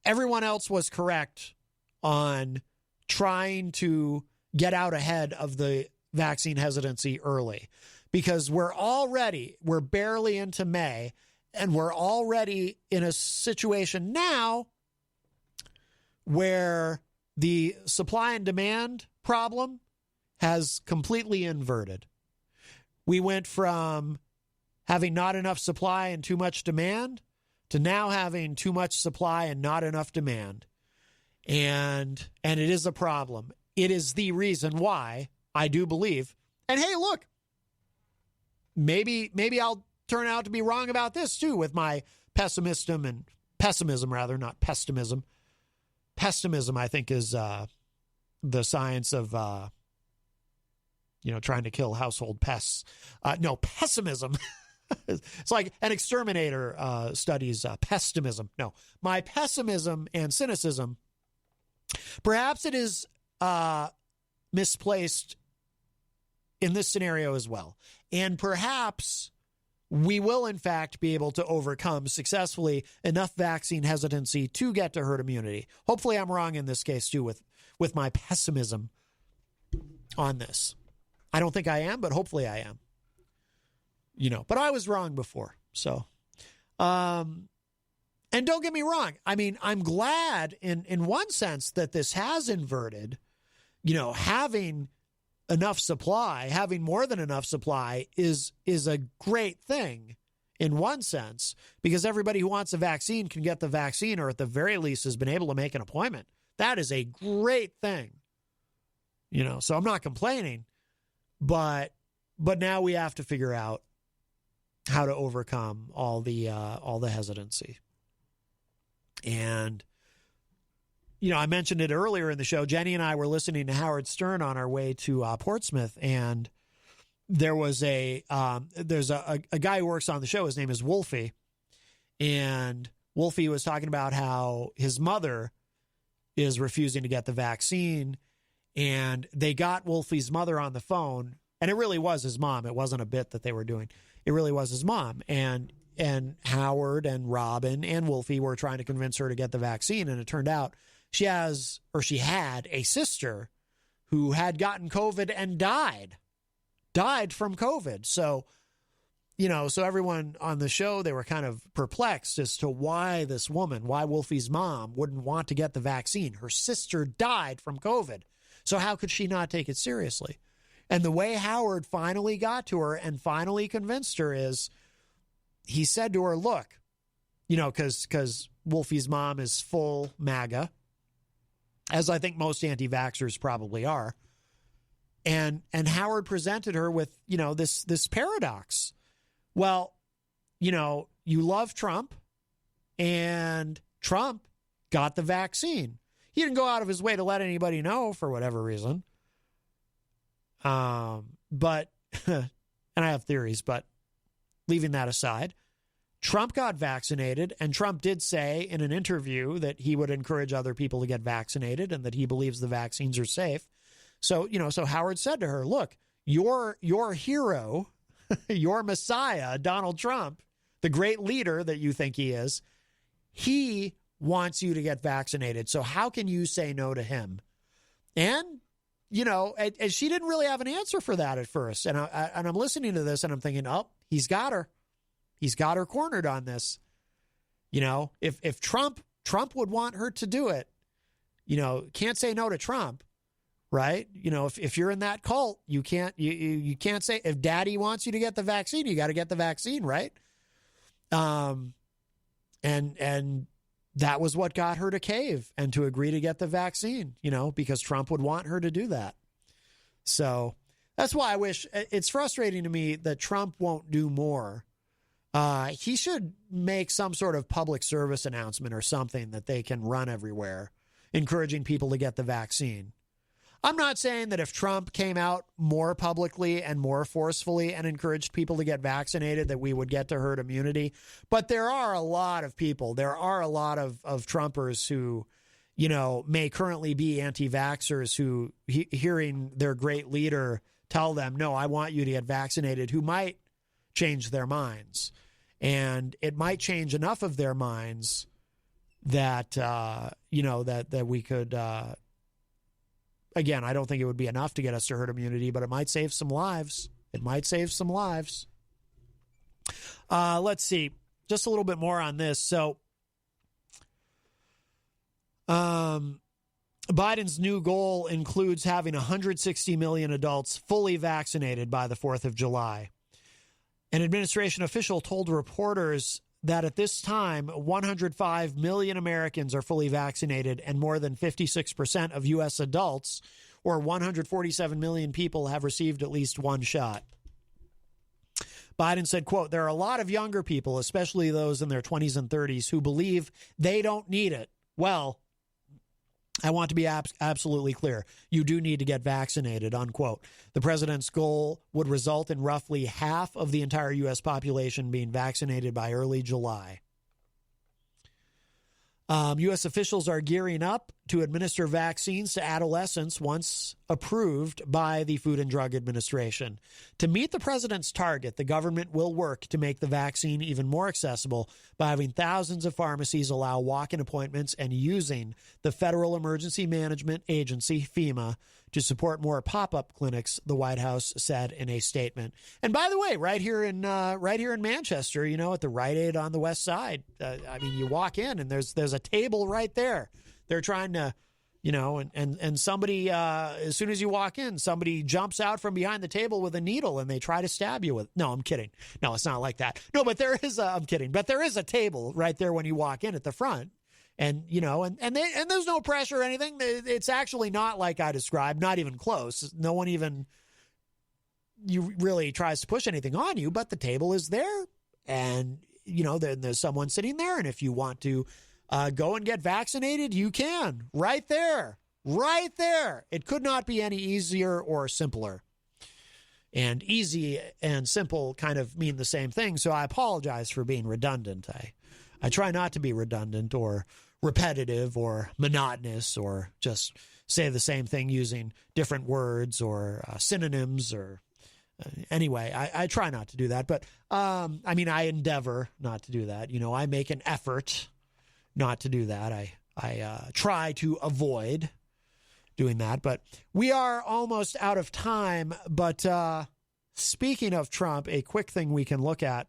Everyone else was correct on trying to get out ahead of the vaccine hesitancy early, because we're barely into May, and we're already in a situation now where the supply and demand problem has completely inverted. We went from having not enough supply and too much demand to now having too much supply and not enough demand. And it is a problem. It is the reason why I do believe. And hey, look, maybe I'll turn out to be wrong about this too, with my pessimism, not pessimism. Pessimism, I think, is the science of trying to kill household pests. No, pessimism. It's like an exterminator studies pessimism. No, my pessimism and cynicism, perhaps it is misplaced in this scenario as well. And perhaps we will, in fact, be able to overcome successfully enough vaccine hesitancy to get to herd immunity. Hopefully I'm wrong in this case, too, with my pessimism on this. I don't think I am, but hopefully I am. But I was wrong before. So, and don't get me wrong. I mean, I'm glad in one sense that this has inverted, having enough supply, having more than enough supply is a great thing in one sense, because everybody who wants a vaccine can get the vaccine, or at the very least has been able to make an appointment. That is a great thing. So I'm not complaining, but now we have to figure out how to overcome all the hesitancy. And, I mentioned it earlier in the show. Jenny and I were listening to Howard Stern on our way to Portsmouth, and there was there's a guy who works on the show. His name is Wolfie, and Wolfie was talking about how his mother is refusing to get the vaccine, and they got Wolfie's mother on the phone, and it really was his mom. It wasn't a bit that they were doing. It really was his mom, and Howard and Robin and Wolfie were trying to convince her to get the vaccine, and it turned out she had a sister who had gotten COVID and died from COVID. So, so everyone on the show, they were kind of perplexed as to why this woman, why Wolfie's mom wouldn't want to get the vaccine. Her sister died from COVID. So how could she not take it seriously? And the way Howard finally got to her and finally convinced her is he said to her, look, because Wolfie's mom is full MAGA, as I think most anti-vaxxers probably are. And Howard presented her with, this paradox. Well, you love Trump, and Trump got the vaccine. He didn't go out of his way to let anybody know for whatever reason. But, and I have theories, but leaving that aside, Trump got vaccinated, and Trump did say in an interview that he would encourage other people to get vaccinated and that he believes the vaccines are safe. So, so Howard said to her, look, your hero, your messiah, Donald Trump, the great leader that you think he is, he wants you to get vaccinated. So how can you say no to him? And, and she didn't really have an answer for that at first. And I'm listening to this and I'm thinking, oh, he's got her. He's got her cornered on this. If Trump would want her to do it, can't say no to Trump, right? If you're in that cult, you can't say, if daddy wants you to get the vaccine, you got to get the vaccine, right? And that was what got her to cave and to agree to get the vaccine, because Trump would want her to do that. So that's why it's frustrating to me that Trump won't do more. He should make some sort of public service announcement or something that they can run everywhere, encouraging people to get the vaccine. I'm not saying that if Trump came out more publicly and more forcefully and encouraged people to get vaccinated, that we would get to herd immunity. But there are a lot of people, there are a lot of Trumpers who, may currently be anti-vaxxers who, hearing their great leader tell them, no, I want you to get vaccinated, who might change their minds. And it might change enough of their minds that, that we could, again, I don't think it would be enough to get us to herd immunity, but it might save some lives. It might save some lives. Let's see. Just a little bit more on this. So, Biden's new goal includes having 160 million adults fully vaccinated by the 4th of July. An administration official told reporters that at this time, 105 million Americans are fully vaccinated, and more than 56% of U.S. adults, or 147 million people, have received at least one shot. Biden said, quote, there are a lot of younger people, especially those in their 20s and 30s, who believe they don't need it. Well, I want to be absolutely clear. You do need to get vaccinated, unquote. The president's goal would result in roughly half of the entire U.S. population being vaccinated by early July. U.S. officials are gearing up to administer vaccines to adolescents once approved by the Food and Drug Administration. To meet the president's target, the government will work to make the vaccine even more accessible by having thousands of pharmacies allow walk-in appointments and using the Federal Emergency Management Agency, FEMA, to support more pop-up clinics, the White House said in a statement. And by the way, right here in Manchester, at the Rite Aid on the West Side, you walk in and there's a table right there. They're trying to, and somebody, as soon as you walk in, somebody jumps out from behind the table with a needle and they try to stab you with. No, I'm kidding. No, it's not like that. No, but I'm kidding. But there is a table right there when you walk in at the front. And, and there's no pressure or anything. It's actually not like I described, not even close. No one even really tries to push anything on you, but the table is there. And, there's someone sitting there. And if you want to go and get vaccinated, you can. Right there. Right there. It could not be any easier or simpler. And easy and simple kind of mean the same thing. So I apologize for being redundant. I try not to be redundant or repetitive or monotonous or just say the same thing using different words or synonyms or anyway, I try not to do that. But I endeavor not to do that. I make an effort not to do that. I try to avoid doing that. But we are almost out of time. But speaking of Trump, a quick thing we can look at.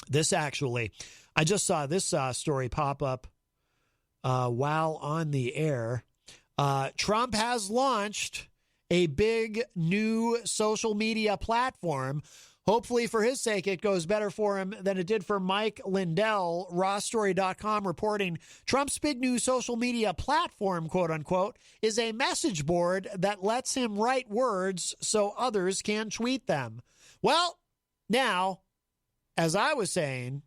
This actually, I just saw this story pop up while on the air. Trump has launched a big new social media platform. Hopefully for his sake, it goes better for him than it did for Mike Lindell. RawStory.com reporting Trump's big new social media platform, quote unquote, is a message board that lets him write words so others can tweet them. Well, now, as I was saying,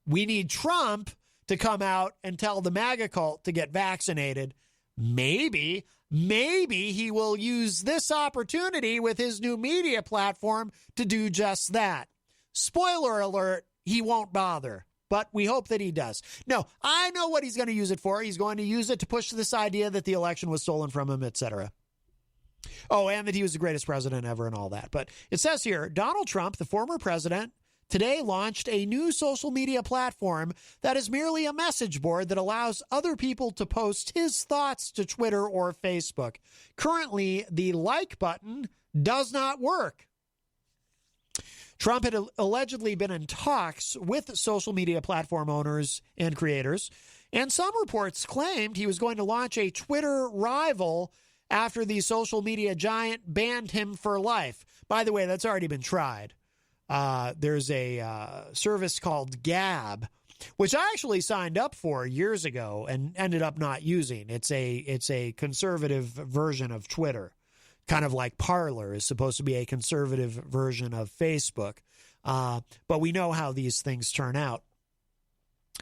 we need Trump to come out and tell the MAGA cult to get vaccinated. Maybe he will use this opportunity with his new media platform to do just that. Spoiler alert, he won't bother, but we hope that he does. No, I know what he's going to use it for. He's going to use it to push this idea that the election was stolen from him, etc. Oh, and that he was the greatest president ever and all that. But it says here, Donald Trump, the former president, today launched a new social media platform that is merely a message board that allows other people to post his thoughts to Twitter or Facebook. Currently, the like button does not work. Trump had allegedly been in talks with social media platform owners and creators, and some reports claimed he was going to launch a Twitter rival after the social media giant banned him for life. By the way, that's already been tried. There's a service called Gab, which I actually signed up for years ago and ended up not using. It's a conservative version of Twitter, kind of like Parler is supposed to be a conservative version of Facebook. But we know how these things turn out.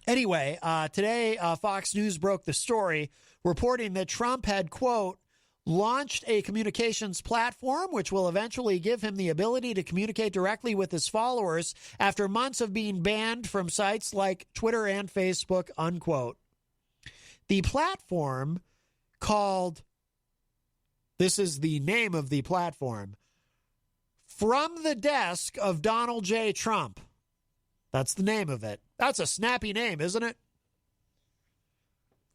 Anyway, today Fox News broke the story reporting that Trump had, quote, launched a communications platform which will eventually give him the ability to communicate directly with his followers after months of being banned from sites like Twitter and Facebook, unquote. The platform called, this is the name of the platform, From the Desk of Donald J. Trump. That's the name of it. That's a snappy name, isn't it?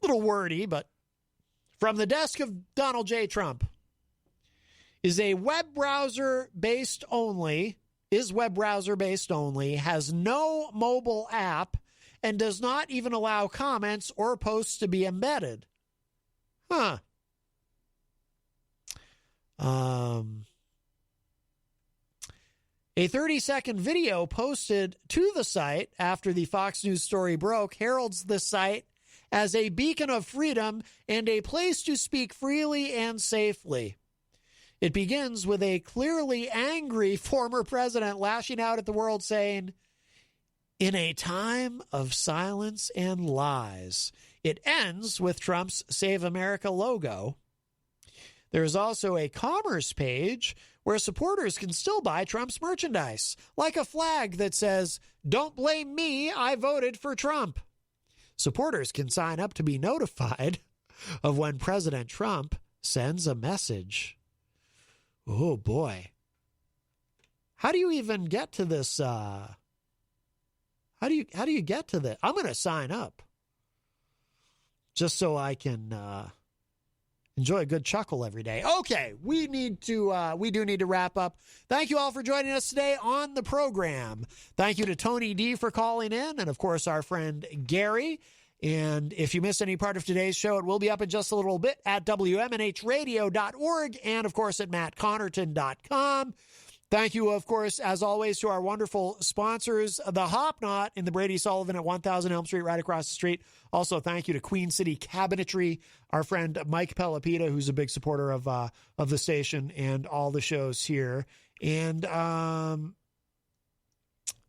A little wordy, but From the Desk of Donald J. Trump is web browser based only, has no mobile app, and does not even allow comments or posts to be embedded. Huh. A 30-second video posted to the site after the Fox News story broke heralds the site as a beacon of freedom and a place to speak freely and safely. It begins with a clearly angry former president lashing out at the world saying, "In a time of silence and lies." It ends with Trump's Save America logo. There is also a commerce page where supporters can still buy Trump's merchandise, like a flag that says, "Don't blame me, I voted for Trump." Supporters can sign up to be notified of when President Trump sends a message. Oh, boy. How do you even get to this? How do you get to this? I'm going to sign up just so I can enjoy a good chuckle every day. Okay, we do need to wrap up. Thank you all for joining us today on the program. Thank you to Tony D for calling in, and of course our friend Gary. And if you missed any part of today's show, it will be up in just a little bit at WMNHradio.org and, of course, at MattConnarton.com. Thank you, of course, as always, to our wonderful sponsors, the Hop Knot in the Brady Sullivan at 1000 Elm Street, right across the street. Also, thank you to Queen City Cabinetry, our friend Mike Pelopita, who's a big supporter of the station and all the shows here. And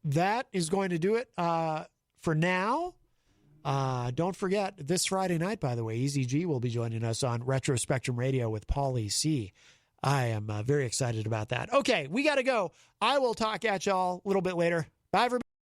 that is going to do it for now. Don't forget, this Friday night, by the way, Easy G will be joining us on Retro Spectrum Radio with Paulie C. I am very excited about that. Okay, we got to go. I will talk at y'all a little bit later. Bye, everybody.